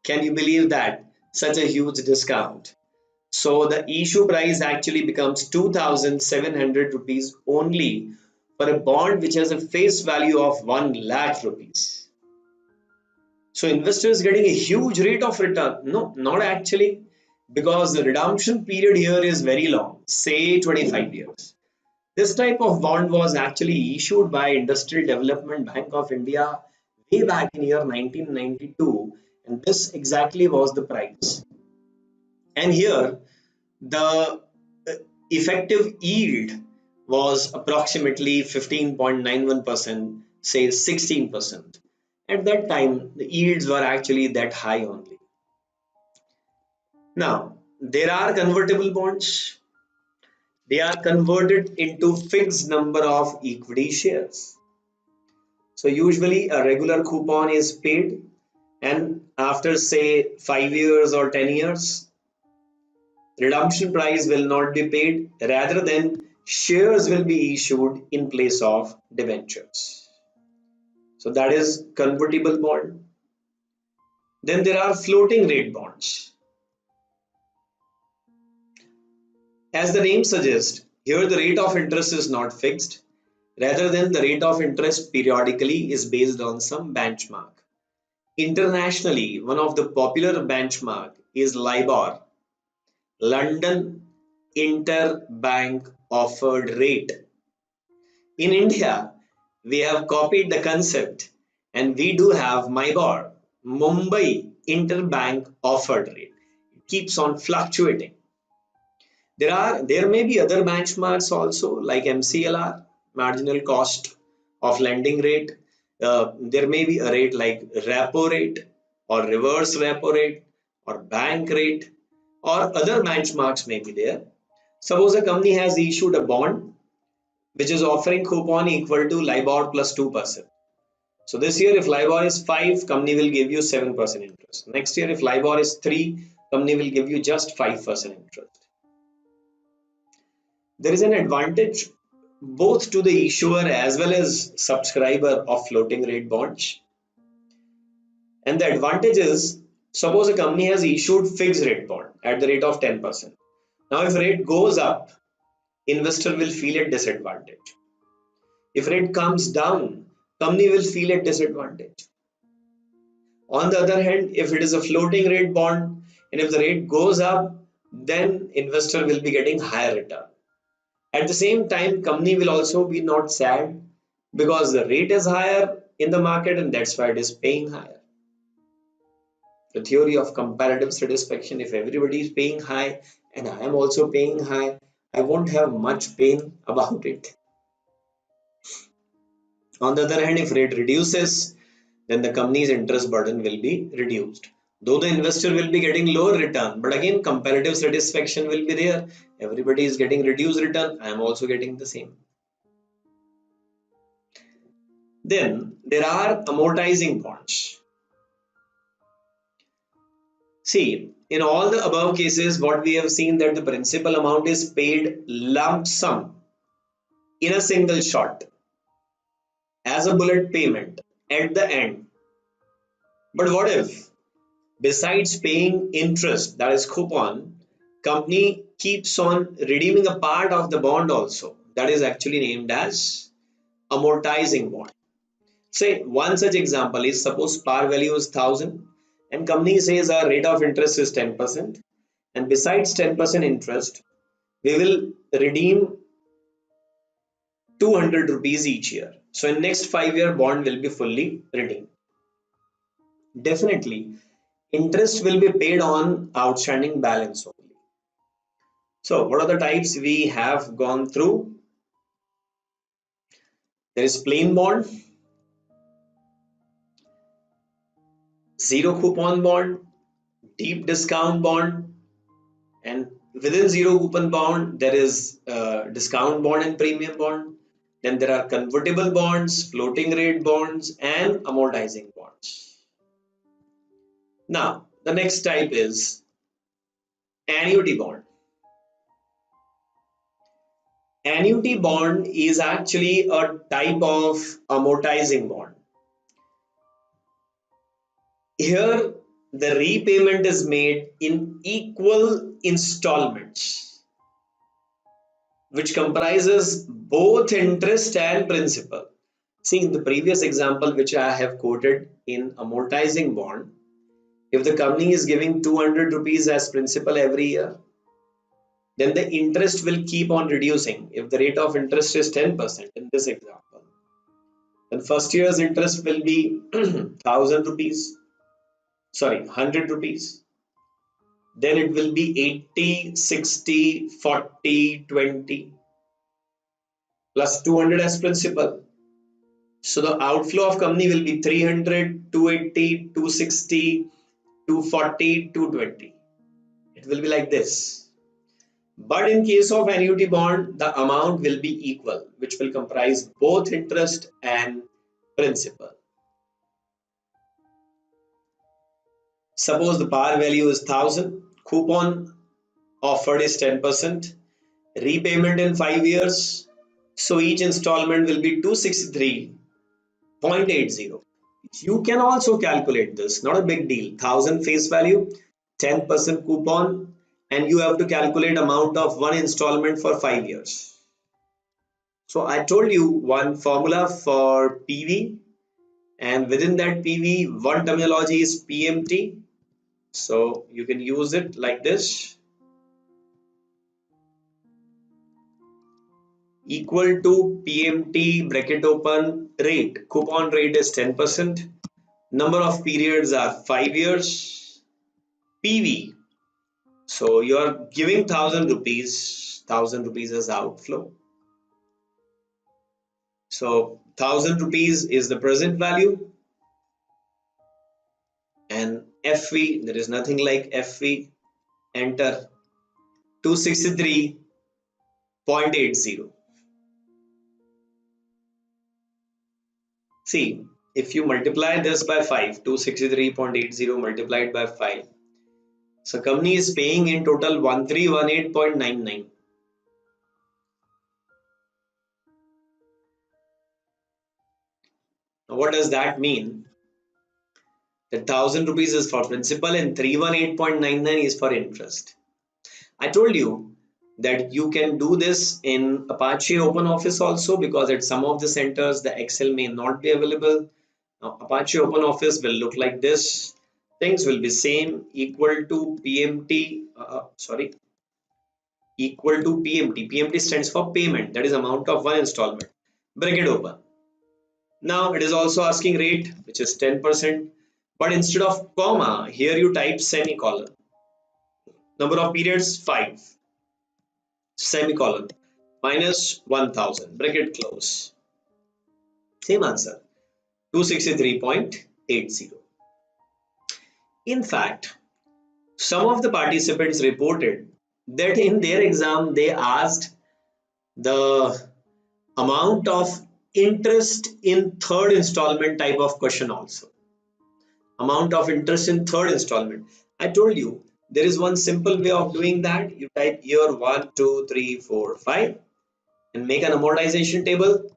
Can you believe that? Such a huge discount. So the issue price actually becomes 2,700 rupees only for a bond which has a face value of 1 lakh rupees. So investors getting a huge rate of return. No, not actually, because the redemption period here is very long, say 25 years. This type of bond was actually issued by Industrial Development Bank of India way back in year 1992, and this exactly was the price. And here the effective yield was approximately 15.91%, say 16%. At that time, the yields were actually that high only. Now, there are convertible bonds. They are converted into fixed number of equity shares. So usually a regular coupon is paid, and after say 5 years or 10 years, redemption price will not be paid, rather than shares will be issued in place of debentures. So that is convertible bond. Then there are floating rate bonds. As the name suggests, here the rate of interest is not fixed, rather than the rate of interest periodically is based on some benchmark. Internationally, one of the popular benchmark is LIBOR, London Interbank Offered Rate. In India, we have copied the concept and we do have MIBOR, Mumbai Interbank Offered Rate. It keeps on fluctuating. There may be other benchmarks also like MCLR, marginal cost of lending rate. There may be a rate like repo rate or reverse repo rate or bank rate, or other benchmarks may be there. Suppose a company has issued a bond which is offering coupon equal to LIBOR plus 2%. So this year if LIBOR is 5, company will give you 7% interest. Next year if LIBOR is 3, company will give you just 5% interest. There is an advantage both to the issuer as well as subscriber of floating rate bonds. And the advantage is, suppose a company has issued fixed rate bond at the rate of 10%. Now if rate goes up, investor will feel a disadvantage. If rate comes down, company will feel a disadvantage. On the other hand, if it is a floating rate bond and if the rate goes up, then investor will be getting higher return. At the same time, company will also be not sad because the rate is higher in the market and that's why it is paying higher. The theory of comparative satisfaction, if everybody is paying high and I am also paying high, I won't have much pain about it. On the other hand, if rate reduces, then the company's interest burden will be reduced. Though the investor will be getting lower return, but again comparative satisfaction will be there. Everybody is getting reduced return, I am also getting the same. Then there are amortizing bonds. See, in all the above cases, what we have seen that the principal amount is paid lump sum in a single shot as a bullet payment at the end. But what if, besides paying interest, that is coupon, company keeps on redeeming a part of the bond also. That is actually named as amortizing bond. Say one such example is, suppose par value is 1000 and company says our rate of interest is 10%, and besides 10% interest we will redeem 200 rupees each year. So in next 5-year bond will be fully redeemed. Definitely interest will be paid on outstanding balance only. So what are the types we have gone through? There is plain bond, zero coupon bond, deep discount bond, and within zero coupon bond there is discount bond and premium bond. Then there are convertible bonds, floating rate bonds, and amortizing bonds. Now the next type is annuity bond. Annuity bond is actually a type of amortizing bond. Here the repayment is made in equal installments, which comprises both interest and principal. See, in the previous example which I have quoted in amortizing bond, if the company is giving 200 rupees as principal every year, then the interest will keep on reducing. If the rate of interest is 10% in this example, then first year's interest will be 1000 rupees, sorry, 100 rupees. Then it will be 80, 60, 40, 20 plus 200 as principal. So the outflow of company will be 300, 280, 260, 240, 220. It will be like this. But in case of annuity bond, the amount will be equal, which will comprise both interest and principal. Suppose the par value is 1000, coupon offered is 10%, repayment in 5 years. So each installment will be 263.80. You can also calculate this, not a big deal. 1000 face value, 10% coupon, and you have to calculate amount of one installment for 5 years. So I told you one formula for PV, and within that PV, one terminology is PMT. So you can use it like this: equal to PMT bracket open rate. Coupon rate is 10%. Number of periods are 5 years. PV. So you are giving 1000 rupees as outflow. So 1000 rupees is the present value, and FV, there is nothing like FV. Enter 263.80. See, if you multiply this by 5, 263.80 multiplied by 5. So company is paying in total 1318.99. Now what does that mean? The 1000 rupees is for principal and 318.99 is for interest. I told you that you can do this in Apache Open Office also, because at some of the centers the Excel may not be available. Now Apache Open Office will look like this. Things will be same, equal to PMT, equal to PMT. PMT stands for payment, that is amount of one installment. Bracket open. Now it is also asking rate, which is 10%, but instead of comma, here you type semicolon. Number of periods 5, semicolon, minus 1000, bracket close. Same answer, 263.80. In fact, some of the participants reported that in their exam they asked the amount of interest in third installment type of question also. Amount of interest in third installment. I told you there is one simple way of doing that. You type year 1, 2, 3, 4, 5 and make an amortization table.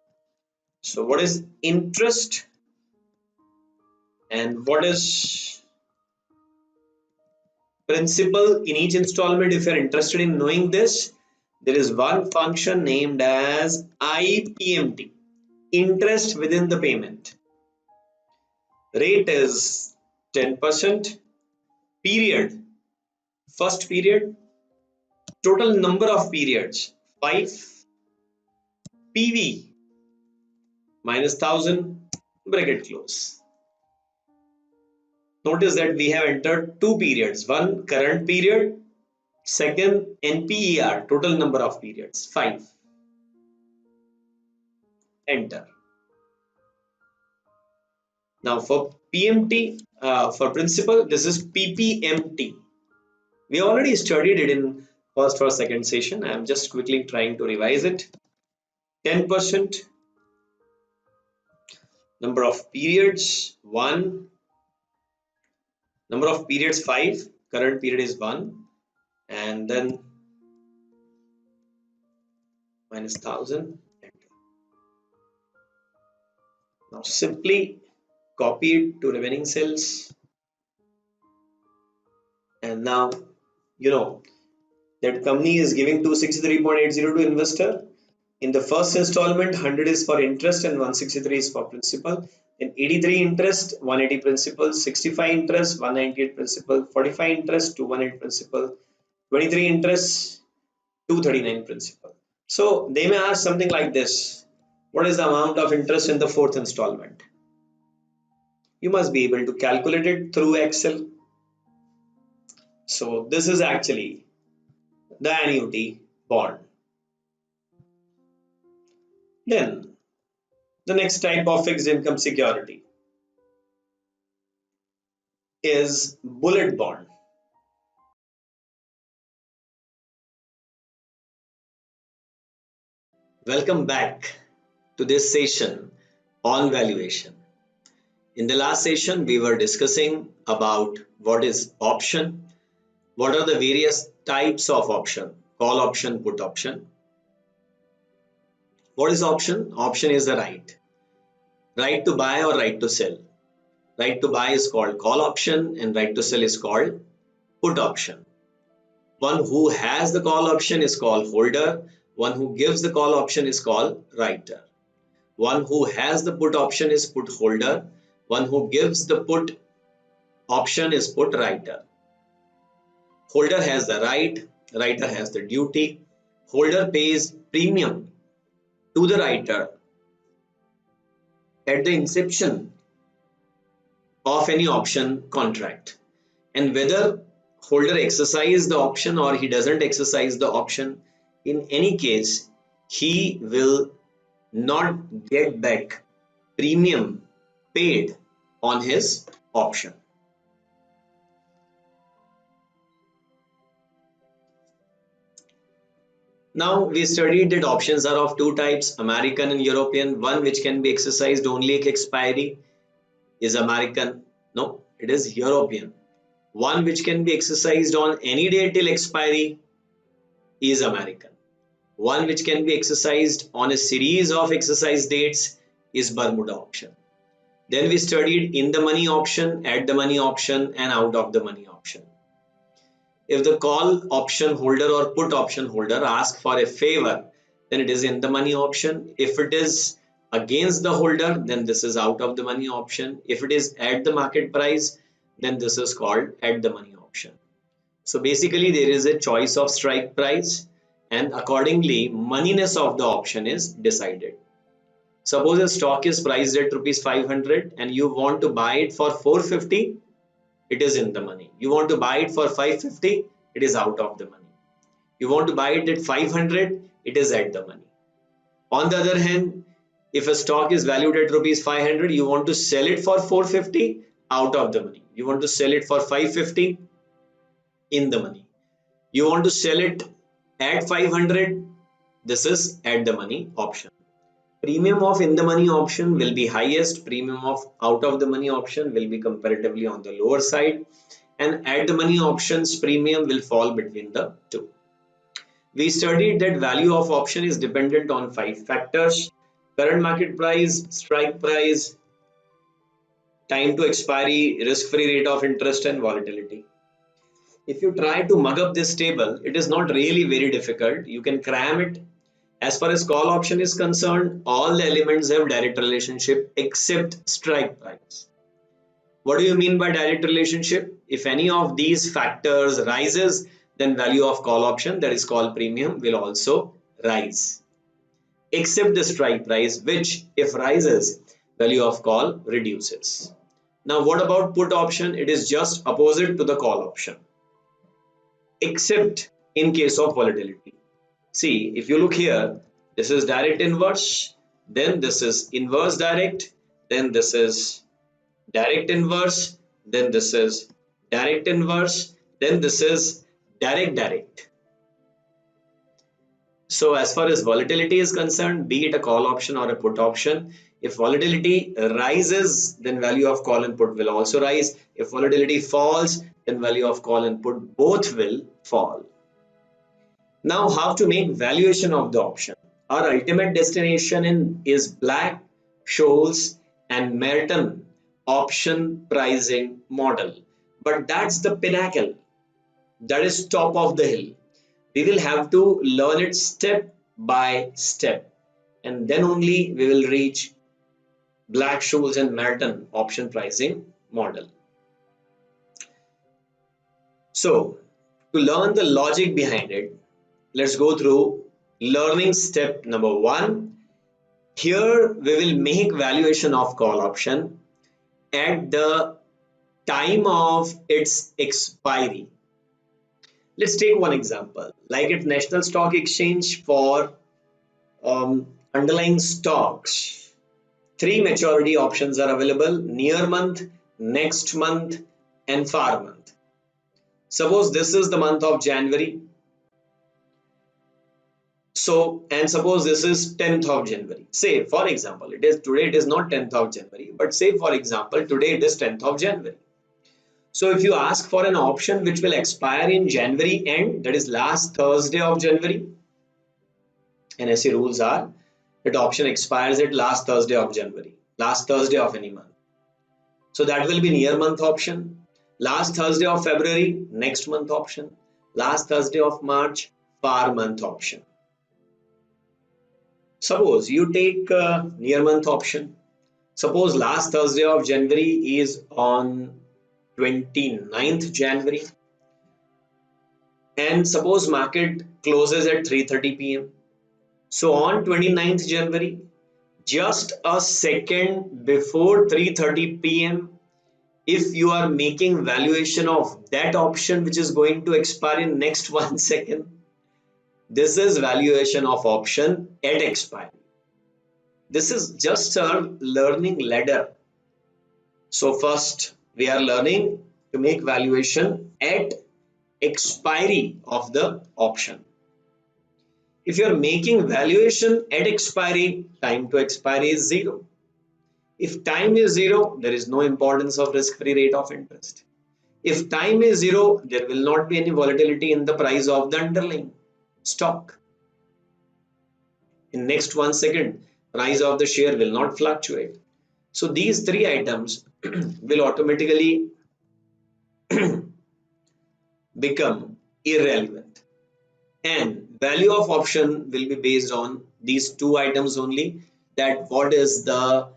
So what is interest and what is principal in each installment? If you're interested in knowing this, there is one function named as IPMT, interest within the payment. Rate is 10%, period, first period, total number of periods 5, PV minus 1000, bracket close. Notice that we have entered two periods, one current period, second NPER, total number of periods 5. Enter. Now for PMT, for principal, this is PPMT. We already studied it in first or second session. I am just quickly trying to revise it. 10%, number of periods 1, number of periods 5, current period is 1, and then minus 1000. Enter. Now simply copy it to remaining cells. And now you know that company is giving 263.80 to investor. In the first installment, 100 is for interest and 163 is for principal. Then 83 interest, 180 principal, 65 interest, 198 principal, 45 interest, 218 principal, 23 interest, 239 principal. So they may ask something like this: what is the amount of interest in the fourth installment? You must be able to calculate it through Excel. So this is actually the annuity bond. Then the next type of fixed income security is bullet bond. Welcome back to this session on valuation. In the last session, we were discussing about what is option, what are the various types of option, call option, put option. What is option? Option is the right to buy or right to sell. Right to buy is called call option and right to sell is called put option. One who has the call option is called holder. One who gives the call option is called writer. One who has the put option is put holder. One who gives the put option is put writer. Holder has the right, writer has the duty. Holder pays premium to the writer at the inception of any option contract. And whether holder exercise the option or he doesn't exercise the option, in any case, he will not get back premium paid on his option. Now we studied that options are of two types, American and European. One which can be exercised only at expiry is American. No, it is European. One which can be exercised on any day till expiry is American. One which can be exercised on a series of exercise dates is Bermuda option. Then we studied in the money option, at the money option, and out of the money option. If the call option holder or put option holder asks for a favor, then it is in the money option. If it is against the holder, then this is out of the money option. If it is at the market price, then this is called at the money option. So basically there is a choice of strike price and accordingly moneyness of the option is decided. Suppose a stock is priced at rupees 500 and you want to buy it for 450, it is in the money. You want to buy it for 550, it is out of the money. You want to buy it at 500, it is at the money. On the other hand, if a stock is valued at rupees 500, you want to sell it for 450, out of the money. You want to sell it for 550, in the money. You want to sell it at 500, this is at the money option. Premium of in the money option will be highest, premium of out of the money option will be comparatively on the lower side, and at the money options premium will fall between the two. We studied that value of option is dependent on 5 factors: current market price, strike price, time to expiry, risk-free rate of interest, and volatility. If you try to mug up this table, it is not really very difficult. You can cram it. As far as call option is concerned, all the elements have direct relationship except strike price. What do you mean by direct relationship? If any of these factors rises, then value of call option, that is called premium, will also rise. Except the strike price, which if rises, value of call reduces. Now what about put option? It is just opposite to the call option, except in case of volatility. See, if you look here, this is direct inverse, then this is inverse direct, then this is direct inverse, then this is direct inverse, then this is direct direct. So as far as volatility is concerned, be it a call option or a put option, if volatility rises, then value of call and put will also rise. If volatility falls, then value of call and put both will fall. Now, how to make valuation of the option? Our ultimate destination is Black, Scholes, and Merton option pricing model. But that's the pinnacle. That is top of the hill. We will have to learn it step by step, and then only we will reach Black-Scholes and Merton option pricing model. So, to learn the logic behind it, let's go through learning step number 1. Here we will make valuation of call option at the time of its expiry. Let's take one example, like at National Stock Exchange for underlying stocks. 3 maturity options are available: near month, next month, and far month. Suppose this is the month of January. So, and suppose this is 10th of January. Say, for example, today it is not 10th of January, but say, for example, today it is 10th of January. So, if you ask for an option which will expire in January end, that is last Thursday of January, NSE rules are that option expires at last Thursday of January, last Thursday of any month. So, that will be near month option. Last Thursday of February, next month option. Last Thursday of March, far month option. Suppose you take near month option. Suppose last Thursday of January is on 29th January, and suppose market closes at 3:30 p.m. So on 29th January, just a second before 3:30 p.m., if you are making valuation of that option which is going to expire in next 1 second, this is valuation of option at expiry. This is just a learning ladder. So first we are learning to make valuation at expiry of the option. If you are making valuation at expiry, time to expiry is 0. If time is 0, there is no importance of risk-free rate of interest. If time is 0, there will not be any volatility in the price of the underlying stock. In next 1 second, price of the share will not fluctuate. So these 3 items will automatically become irrelevant, and value of option will be based on these 2 items only, that what is the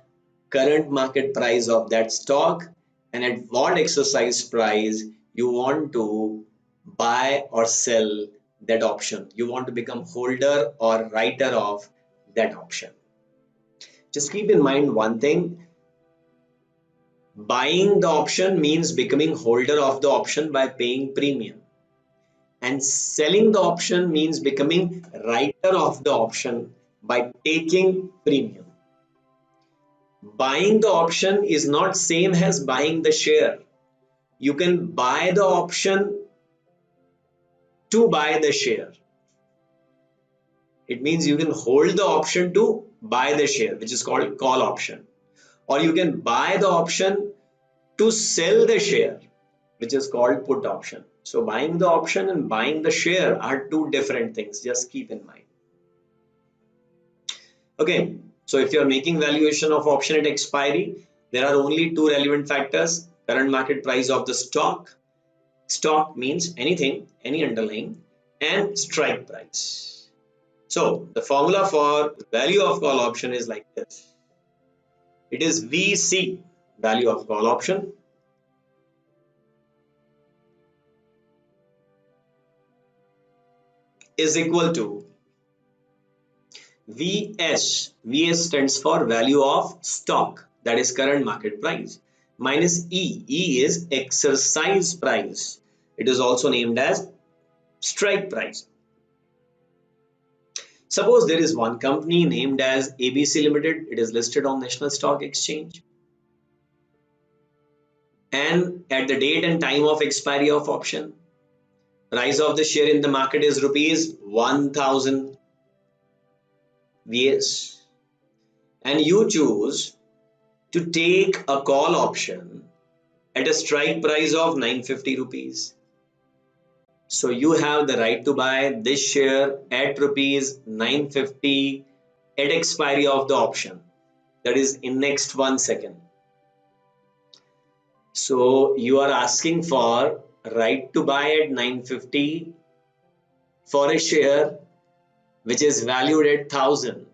current market price of that stock and at what exercise price you want to buy or sell that option. You want to become holder or writer of that option. Just keep in mind one thing: buying the option means becoming holder of the option by paying premium, and selling the option means becoming writer of the option by taking premium. Buying the option is not same as buying the share. You can buy the option to buy the share. It means you can hold the option to buy the share, which is called call option, or you can buy the option to sell the share, which is called put option. So buying the option and buying the share are 2 different things. Just keep in mind. Okay, so if you are making valuation of option at expiry, there are only 2 relevant factors: current market price of the stock. Stock means anything, any underlying, and strike price. So the formula for value of call option is like this. It is VC, value of call option, is equal to VS. VS stands for value of stock, that is current market price, minus E. E is exercise price. It is also named as strike price. Suppose there is one company named as ABC Limited. It is listed on National Stock Exchange, and at the date and time of expiry of option, price of the share in the market is rupees 1000 VS, and you choose to take a call option at a strike price of 950 rupees. So you have the right to buy this share at rupees 950 at expiry of the option, that is in next 1 second. So you are asking for right to buy at 950 for a share which is valued at 1000.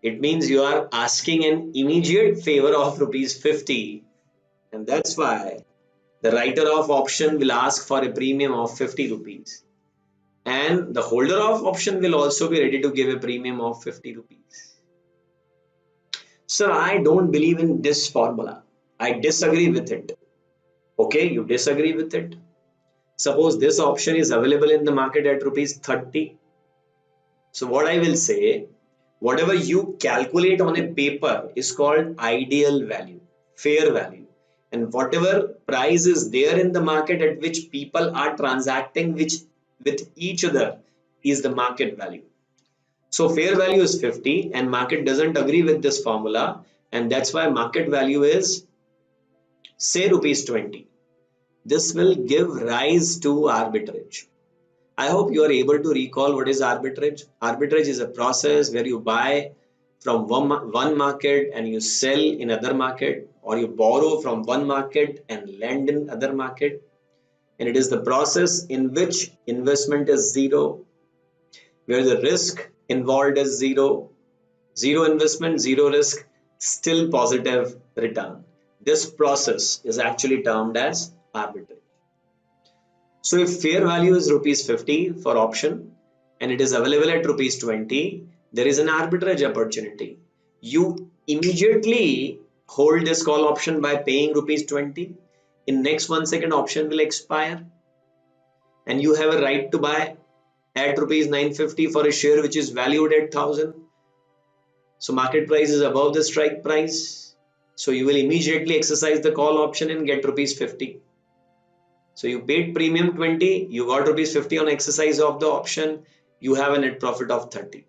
It means you are asking an immediate favor of rupees 50, and that's why the writer of option will ask for a premium of 50 rupees, and the holder of option will also be ready to give a premium of 50 rupees. Sir, I don't believe in this formula. I disagree with it. Okay, you disagree with it. Suppose this option is available in the market at rupees 30. So what I will say, whatever you calculate on a paper is called ideal value, fair value. And whatever price is there in the market at which people are transacting which with each other is the market value. So fair value is 50 and market doesn't agree with this formula, and that's why market value is say rupees 20. This will give rise to arbitrage. I hope you are able to recall what is arbitrage. Arbitrage is a process where you buy from one market and you sell in other market, or you borrow from one market and lend in other market. And it is the process in which investment is zero, where the risk involved is zero, zero investment, zero risk, still positive return. This process is actually termed as arbitrage. So if fair value is rupees 50 for option and it is available at rupees 20, there is an arbitrage opportunity. You immediately hold this call option by paying rupees 20. In next 1 second option will expire and you have a right to buy at rupees 950 for a share which is valued at 1000. So market price is above the strike price. So you will immediately exercise the call option and get rupees 50. So you paid premium 20, you got rupees 50 on exercise of the option, you have a net profit of 30.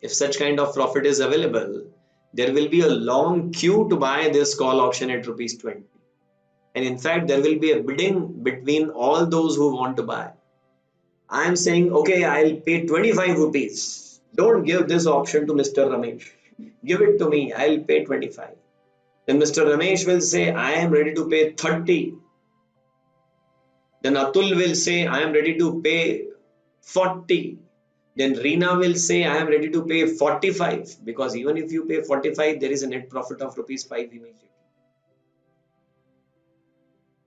If such kind of profit is available, there will be a long queue to buy this call option at rupees 20. And in fact, there will be a bidding between all those who want to buy. I am saying, okay, I'll pay 25 rupees. Don't give this option to Mr. Ramesh. Give it to me, I'll pay 25. Then Mr. Ramesh will say, I am ready to pay 30. Then Atul will say, I am ready to pay 40. Then Reena will say, I am ready to pay 45. Because even if you pay 45, there is a net profit of rupees 5 immediately.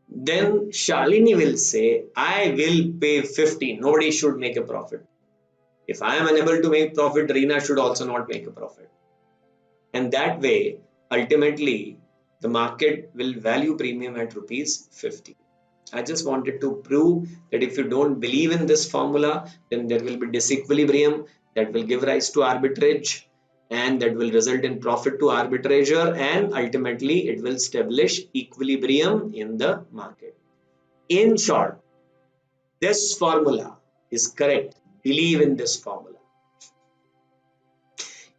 Then Shalini will say, I will pay 50. Nobody should make a profit. If I am unable to make profit, Reena should also not make a profit. And that way, ultimately, the market will value premium at rupees 50. I just wanted to prove that if you don't believe in this formula, then there will be disequilibrium that will give rise to arbitrage, and that will result in profit to arbitrager, and ultimately it will establish equilibrium in the market. In short, this formula is correct. Believe in this formula.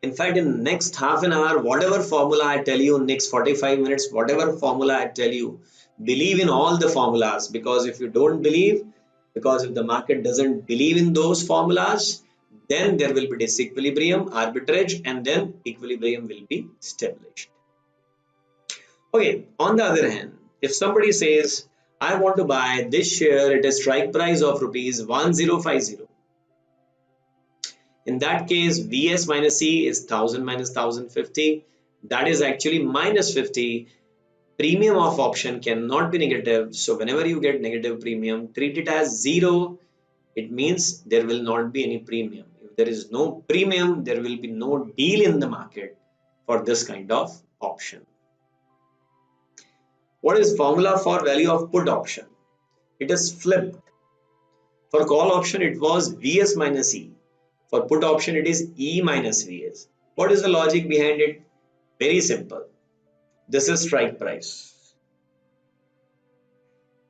In fact, in next half an hour, whatever formula I tell you, next 45 minutes, whatever formula I tell you, believe in all the formulas, because if you don't believe, because if the market doesn't believe in those formulas, then there will be disequilibrium, arbitrage, and then equilibrium will be established. Okay, on the other hand, if somebody says, I want to buy this share at a strike price of rupees 1050. In that case, Vs minus C is 1000 minus 1050. That is actually minus 50. Premium of option cannot be negative. So whenever you get negative premium, treat it as zero. It means there will not be any premium. If there is no premium, there will be no deal in the market for this kind of option. What is formula for value of put option? It is flipped. For call option, it was Vs minus E. For put option, it is E minus Vs. What is the logic behind it? Very simple. This is strike price.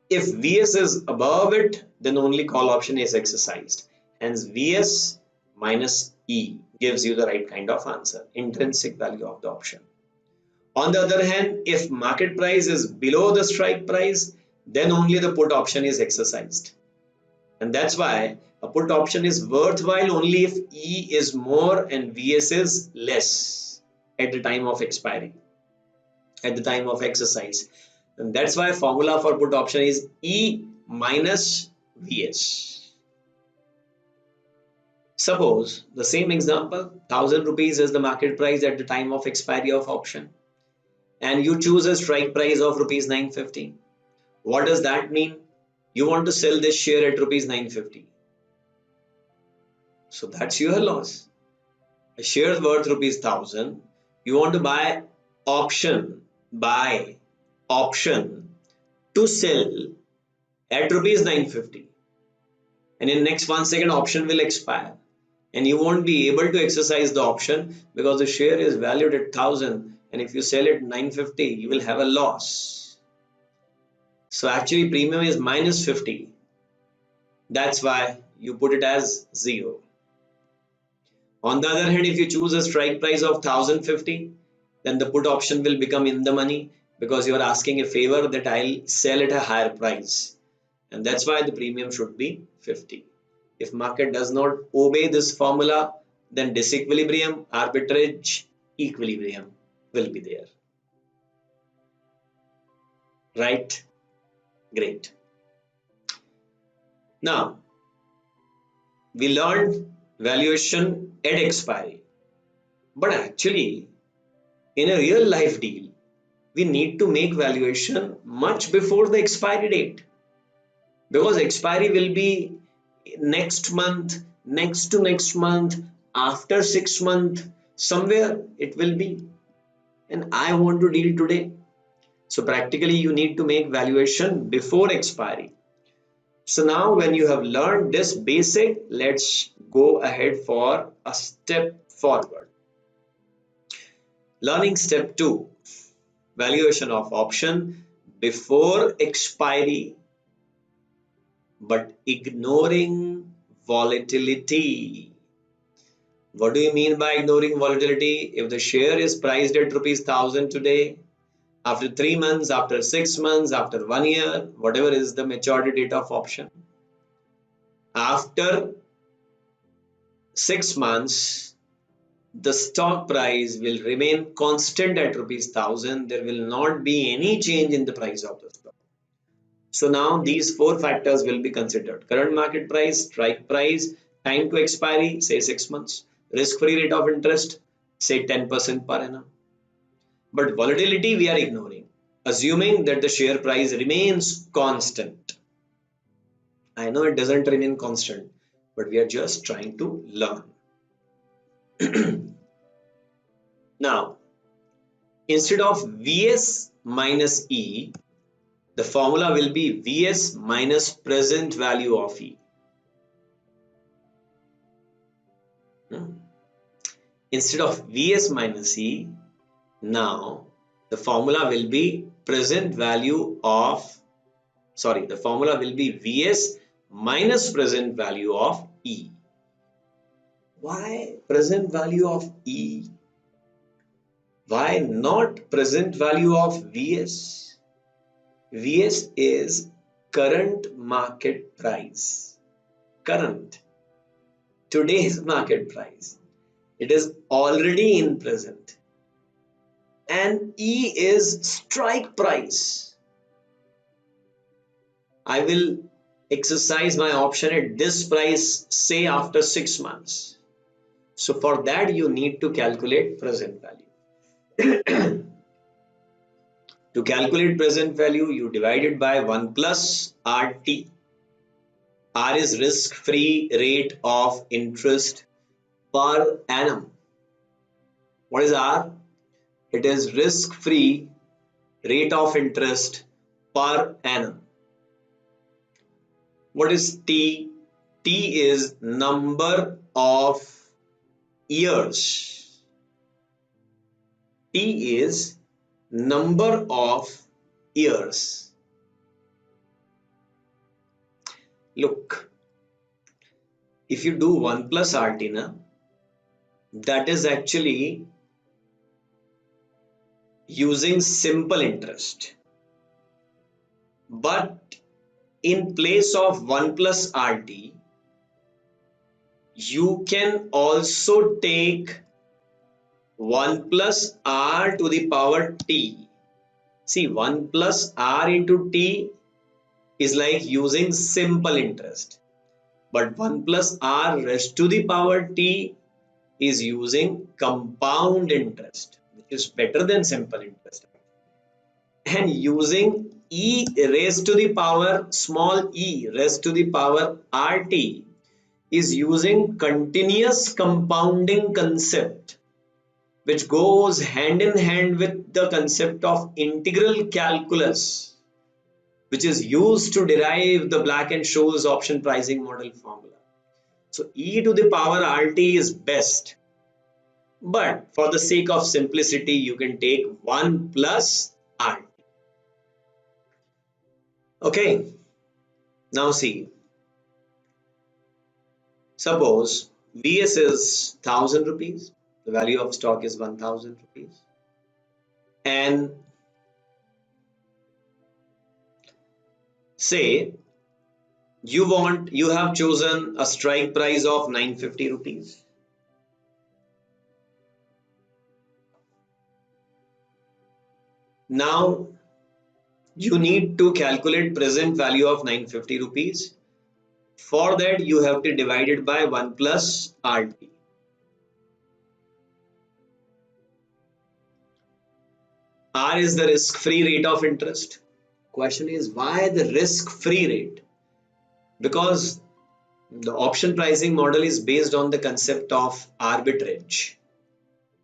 If Vs is above it, then only call option is exercised. Hence, Vs minus E gives you the right kind of answer, intrinsic value of the option. On the other hand, if market price is below the strike price, then only the put option is exercised. And that's why a put option is worthwhile only if E is more and Vs is less at the time of expiry, at the time of exercise. And that's why formula for put option is E minus VS. Suppose the same example, 1000 rupees is the market price at the time of expiry of option, and you choose a strike price of rupees 950. What does that mean? You want to sell this share at rupees 950. So that's your loss. A share is worth rupees 1000. You want to buy buy option to sell at rupees 950. And in next 1 second option will expire. And you won't be able to exercise the option because the share is valued at 1000, and if you sell it 950 you will have a loss. So actually premium is minus 50. That's why you put it as 0. On the other hand, if you choose a strike price of 1050, then the put option will become in the money because you are asking a favor that I'll sell at a higher price. And that's why the premium should be 50. If market does not obey this formula, then disequilibrium, arbitrage, equilibrium will be there. Right? Great. Now, we learned valuation at expiry. But actually, in a real life deal, we need to make valuation much before the expiry date. Because expiry will be next month, next to next month, after 6 months, somewhere it will be. And I want to deal today. So practically you need to make valuation before expiry. So now when you have learned this basic, let's go ahead for a step forward. Learning step 2, valuation of option before expiry but ignoring volatility. What do you mean by ignoring volatility? If the share is priced at rupees 1000 today, after 3 months, after 6 months, after 1 year, whatever is the maturity date of option, after 6 months, the stock price will remain constant at rupees 1000. There will not be any change in the price of the stock. So now these 4 factors will be considered: current market price, strike price, time to expiry, say 6 months, risk-free rate of interest, say 10% per annum. But volatility we are ignoring, assuming that the share price remains constant. I know it doesn't remain constant, but we are just trying to learn. Now, instead of Vs minus E, the formula will be Vs minus present value of E. Instead of Vs minus E, now the formula will be present value of, the formula will be Vs minus present value of E. Why present value of E? Why not present value of Vs? Vs is current market price. Current. Today's market price. It is already in present. And E is strike price. I will exercise my option at this price, say after 6 months. So for that you need to calculate present value. To calculate present value, you divide it by 1 plus RT. R is risk-free rate of interest per annum. What is R? It is risk-free rate of interest per annum. What is T? T is number of years. T is number of years. Look, if you do 1 plus RT, that is actually using simple interest. But in place of 1 plus RT, you can also take 1 plus R to the power T. See, 1 plus R into T is like using simple interest, but 1 plus r raised to the power t is using compound interest, which is better than simple interest. And using e raised to the power small e raised to the power rt is using continuous compounding concept, which goes hand in hand with the concept of integral calculus, which is used to derive the Black-Scholes option pricing model formula. So e to the power rt is best, but for the sake of simplicity, you can take 1 plus rt. Okay, now see, suppose Vs is 1000 rupees, the value of stock is 1000 rupees, and say you have chosen a strike price of 950 rupees. Now you need to calculate present value of 950 rupees. For that, you have to divide it by 1 plus RT. R is the risk-free rate of interest. Question is, why the risk-free rate? Because the option pricing model is based on the concept of arbitrage.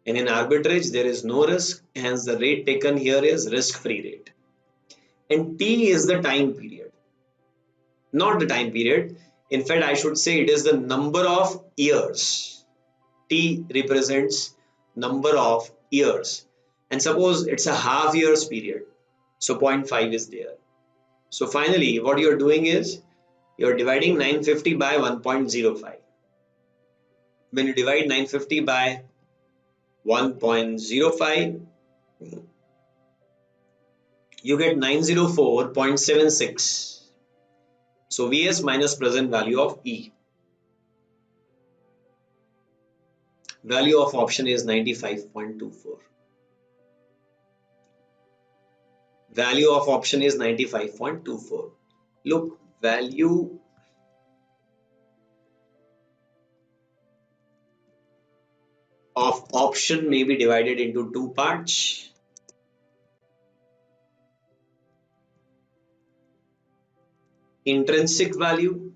And in arbitrage, there is no risk, hence the rate taken here is risk-free rate. And T is the time period. Not the time period. In fact, I should say it is the number of years. T represents number of years. And suppose it's a half years period. So 0.5 is there. So finally, what you're doing is you're dividing 950 by 1.05. When you divide 950 by 1.05, you get 904.76. So Vs minus present value of E. Value of option is 95.24. Value of option is 95.24. Look, value of option may be divided into two parts. Intrinsic value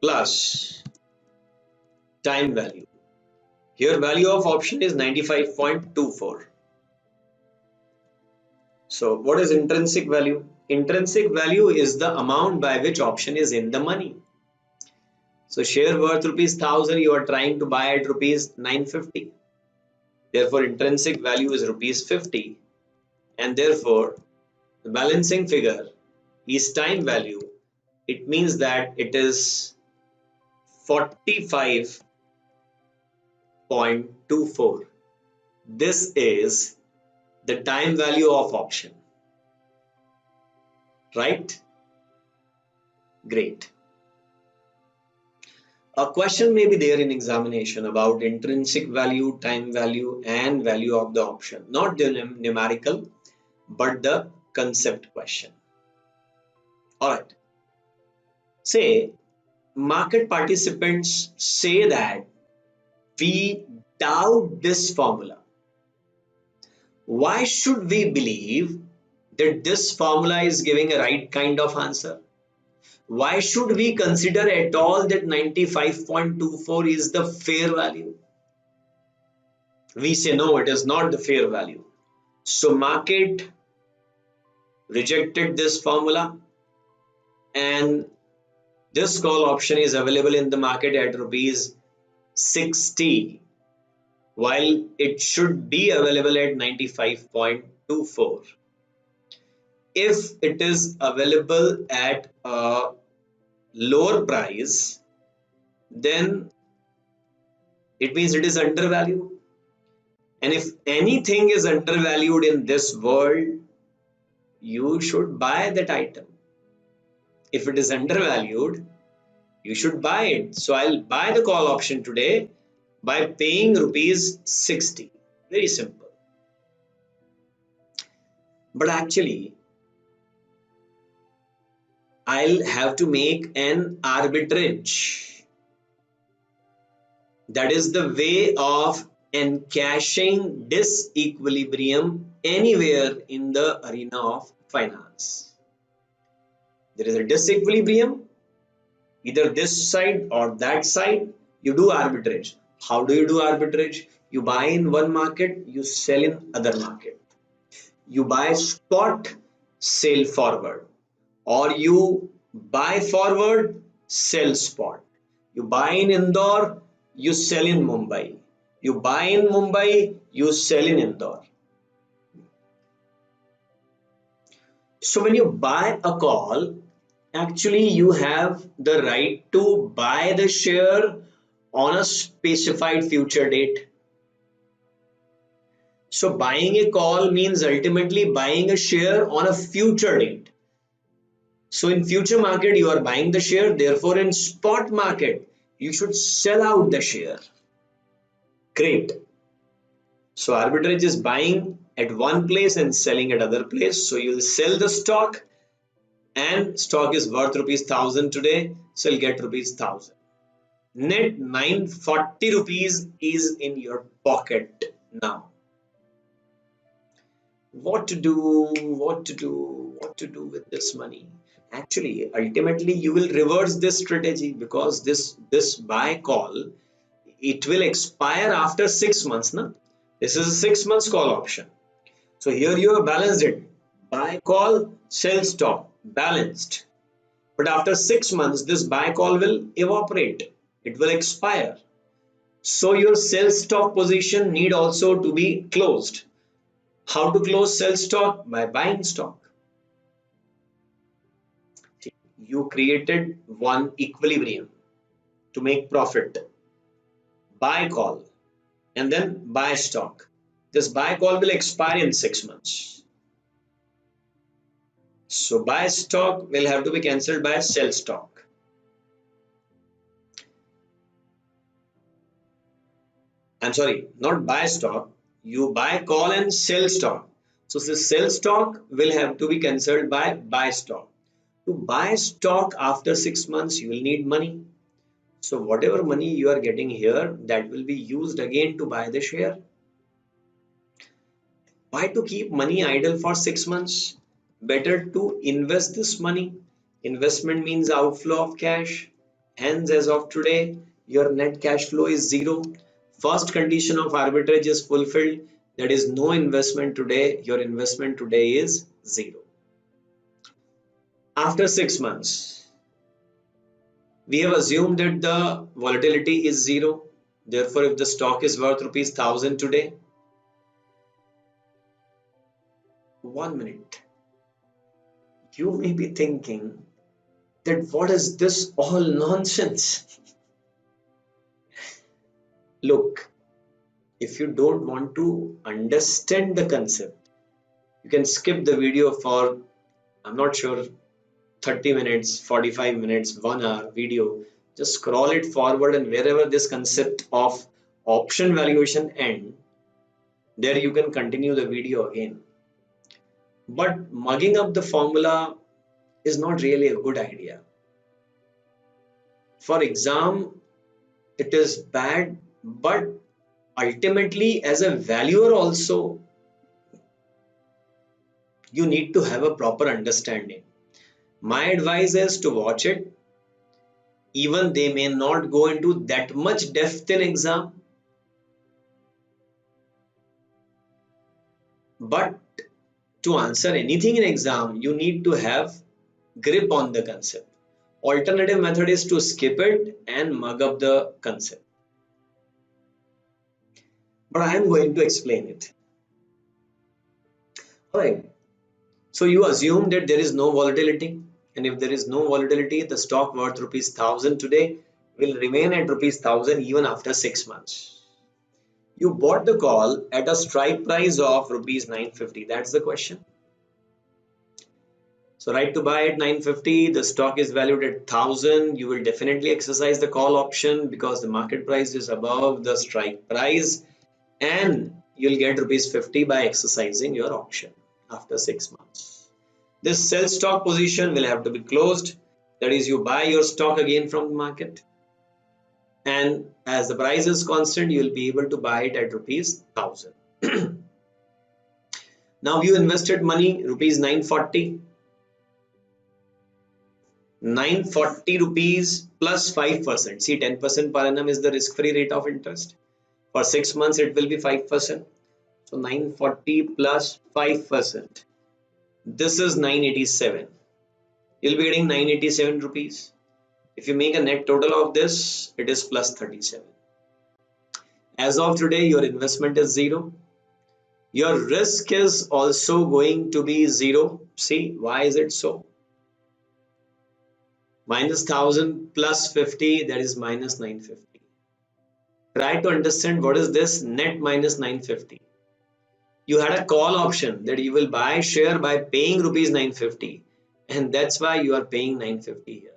plus time value. Here value of option is 95.24. So what is intrinsic value? Intrinsic value is the amount by which option is in the money. So share worth rupees 1000, you are trying to buy at rupees 950. Therefore intrinsic value is rupees 50, and therefore the balancing figure is time value. It means that it is 45.24. This is the time value of option, right? Great. A question may be there in examination about intrinsic value, time value, and value of the option. Not the numerical, but the concept question. Alright. Say, market participants say that we doubt this formula. Why should we believe that this formula is giving a right kind of answer? Why should we consider at all that 95.24 is the fair value? We say no, it is not the fair value. So market rejected this formula, and this call option is available in the market at rupees 60, while it should be available at 95.24. If it is available at a lower price, then it means it is undervalued. And if anything is undervalued in this world, you should buy that item. If it is undervalued, you should buy it. So I'll buy the call option today by paying rupees 60. Very simple. But actually, I'll have to make an arbitrage. That is the way of encashing disequilibrium anywhere in the arena of finance. There is a disequilibrium, either this side or that side, you do arbitrage. How do you do arbitrage? You buy in one market, you sell in other market. You buy spot, sell forward, or you buy forward, sell spot. You buy in Indore, you sell in Mumbai. You buy in Mumbai, you sell in Indore. So when you buy a call, actually you have the right to buy the share on a specified future date. So buying a call means ultimately buying a share on a future date. So in future market you are buying the share, therefore in spot market you should sell out the share. Great. So arbitrage is buying at one place and selling at other place. So you'll sell the stock and stock is worth rupees 1000 today, so you'll get rupees 1000. Net 940 rupees is in your pocket now. What to do, what to do with this money? Actually, ultimately you will reverse this strategy, because this buy call, it will expire after 6 months. Na? This is a 6 months call option. So here you have balanced it. Buy call, sell stock, balanced. But after 6 months, this buy call will evaporate. It will expire. So your sell stock position need also to be closed. How to close sell stock? By buying stock. You created one equilibrium to make profit. Buy call and then buy stock. This buy call will expire in 6 months. So buy stock will have to be cancelled by sell stock. I'm sorry, not buy stock. You buy call and sell stock. So the sell stock will have to be cancelled by buy stock. To buy stock after 6 months, you will need money. So whatever money you are getting here, that will be used again to buy the share. Why to keep money idle for 6 months? Better to invest this money. Investment means outflow of cash. Hence, as of today, your net cash flow is zero. First condition of arbitrage is fulfilled. That is no investment today. Your investment today is zero. After 6 months, we have assumed that the volatility is zero. Therefore, if the stock is worth rupees 1000 today, 1 minute, you may be thinking that what is this all nonsense? Look, if you don't want to understand the concept, you can skip the video for, I'm not sure, 30 minutes, 45 minutes, 1 hour video. Just scroll it forward, and wherever this concept of option valuation end, there you can continue the video again. But mugging up the formula is not really a good idea. For exam, it is bad, but ultimately as a valuer also, you need to have a proper understanding. My advice is to watch it. Even they may not go into that much depth in exam, but to answer anything in exam, you need to have grip on the concept. Alternative method is to skip it and mug up the concept. But I am going to explain it. Alright, so you assume that there is no volatility, and if there is no volatility, the stock worth rupees 1000 today will remain at rupees 1000 even after 6 months. You bought the call at a strike price of rupees 950. That's the question. So right to buy at 950, the stock is valued at 1000. You will definitely exercise the call option because the market price is above the strike price, and you'll get rupees 50 by exercising your option after 6 months. This sell stock position will have to be closed. That is, you buy your stock again from the market, and as the price is constant, you will be able to buy it at rupees 1000. Now you invested money rupees 940. 940 rupees plus 5%. See, 10% per annum is the risk-free rate of interest. For 6 months, it will be 5%. So 940 plus 5%. This is 987. You'll be getting 987 rupees. If you make a net total of this, it is plus 37. As of today, your investment is zero. Your risk is also going to be zero. See, why is it so? Minus 1000 plus 50, that is minus 950. Try to understand what is this net minus 950. You had a call option that you will buy share by paying rupees 950, and that's why you are paying 950 here.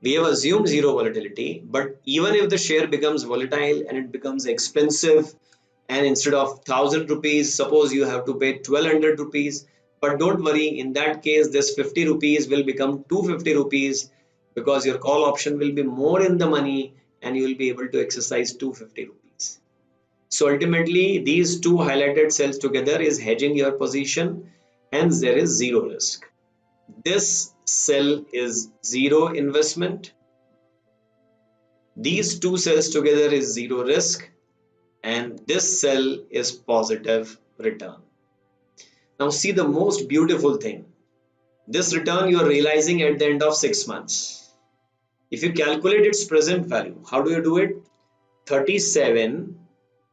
We have assumed zero volatility, but even if the share becomes volatile and it becomes expensive, and instead of 1000 rupees, suppose you have to pay 1200 rupees, but don't worry, in that case, this 50 rupees will become 250 rupees because your call option will be more in the money and you will be able to exercise 250 rupees. So ultimately, these two highlighted cells together is hedging your position, hence there is zero risk. This cell is zero investment. These two cells together is zero risk, and this cell is positive return. Now see the most beautiful thing. This return you are realizing at the end of 6 months. If you calculate its present value, how do you do it? 37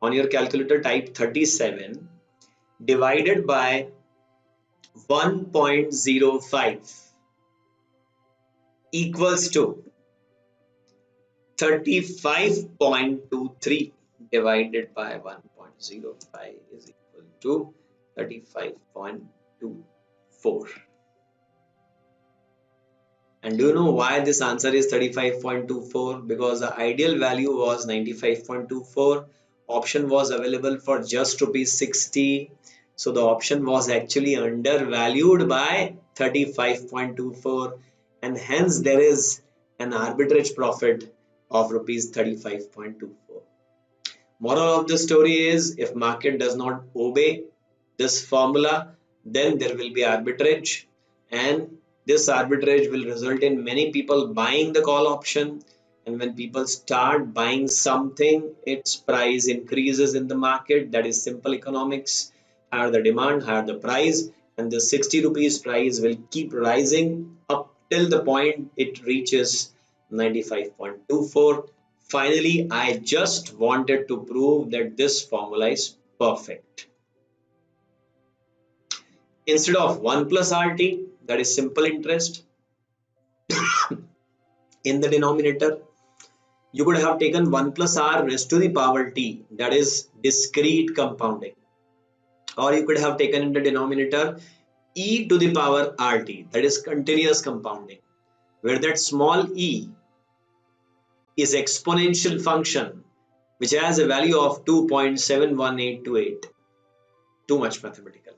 on your calculator, type 37 divided by 1.05 equals to 35.23 divided by 1.05 is equal to 35.24. And do you know why this answer is 35.24? Because the ideal value was 95.24. Option was available for just rupees 60. So the option was actually undervalued by 35.24, and hence there is an arbitrage profit of rupees 35.24. Moral of the story is, if market does not obey this formula, then there will be arbitrage, and this arbitrage will result in many people buying the call option, and when people start buying something, its price increases in the market. That is simple economics. Higher the demand, higher the price, and the 60 rupees price will keep rising up till the point it reaches 95.24. Finally, I just wanted to prove that this formula is perfect. Instead of 1 plus RT, that is simple interest, in the denominator, you could have taken 1 plus R raised to the power T, that is discrete compounding. Or you could have taken in the denominator e to the power RT, that is continuous compounding, where that small e is exponential function which has a value of 2.71828. Too much mathematical.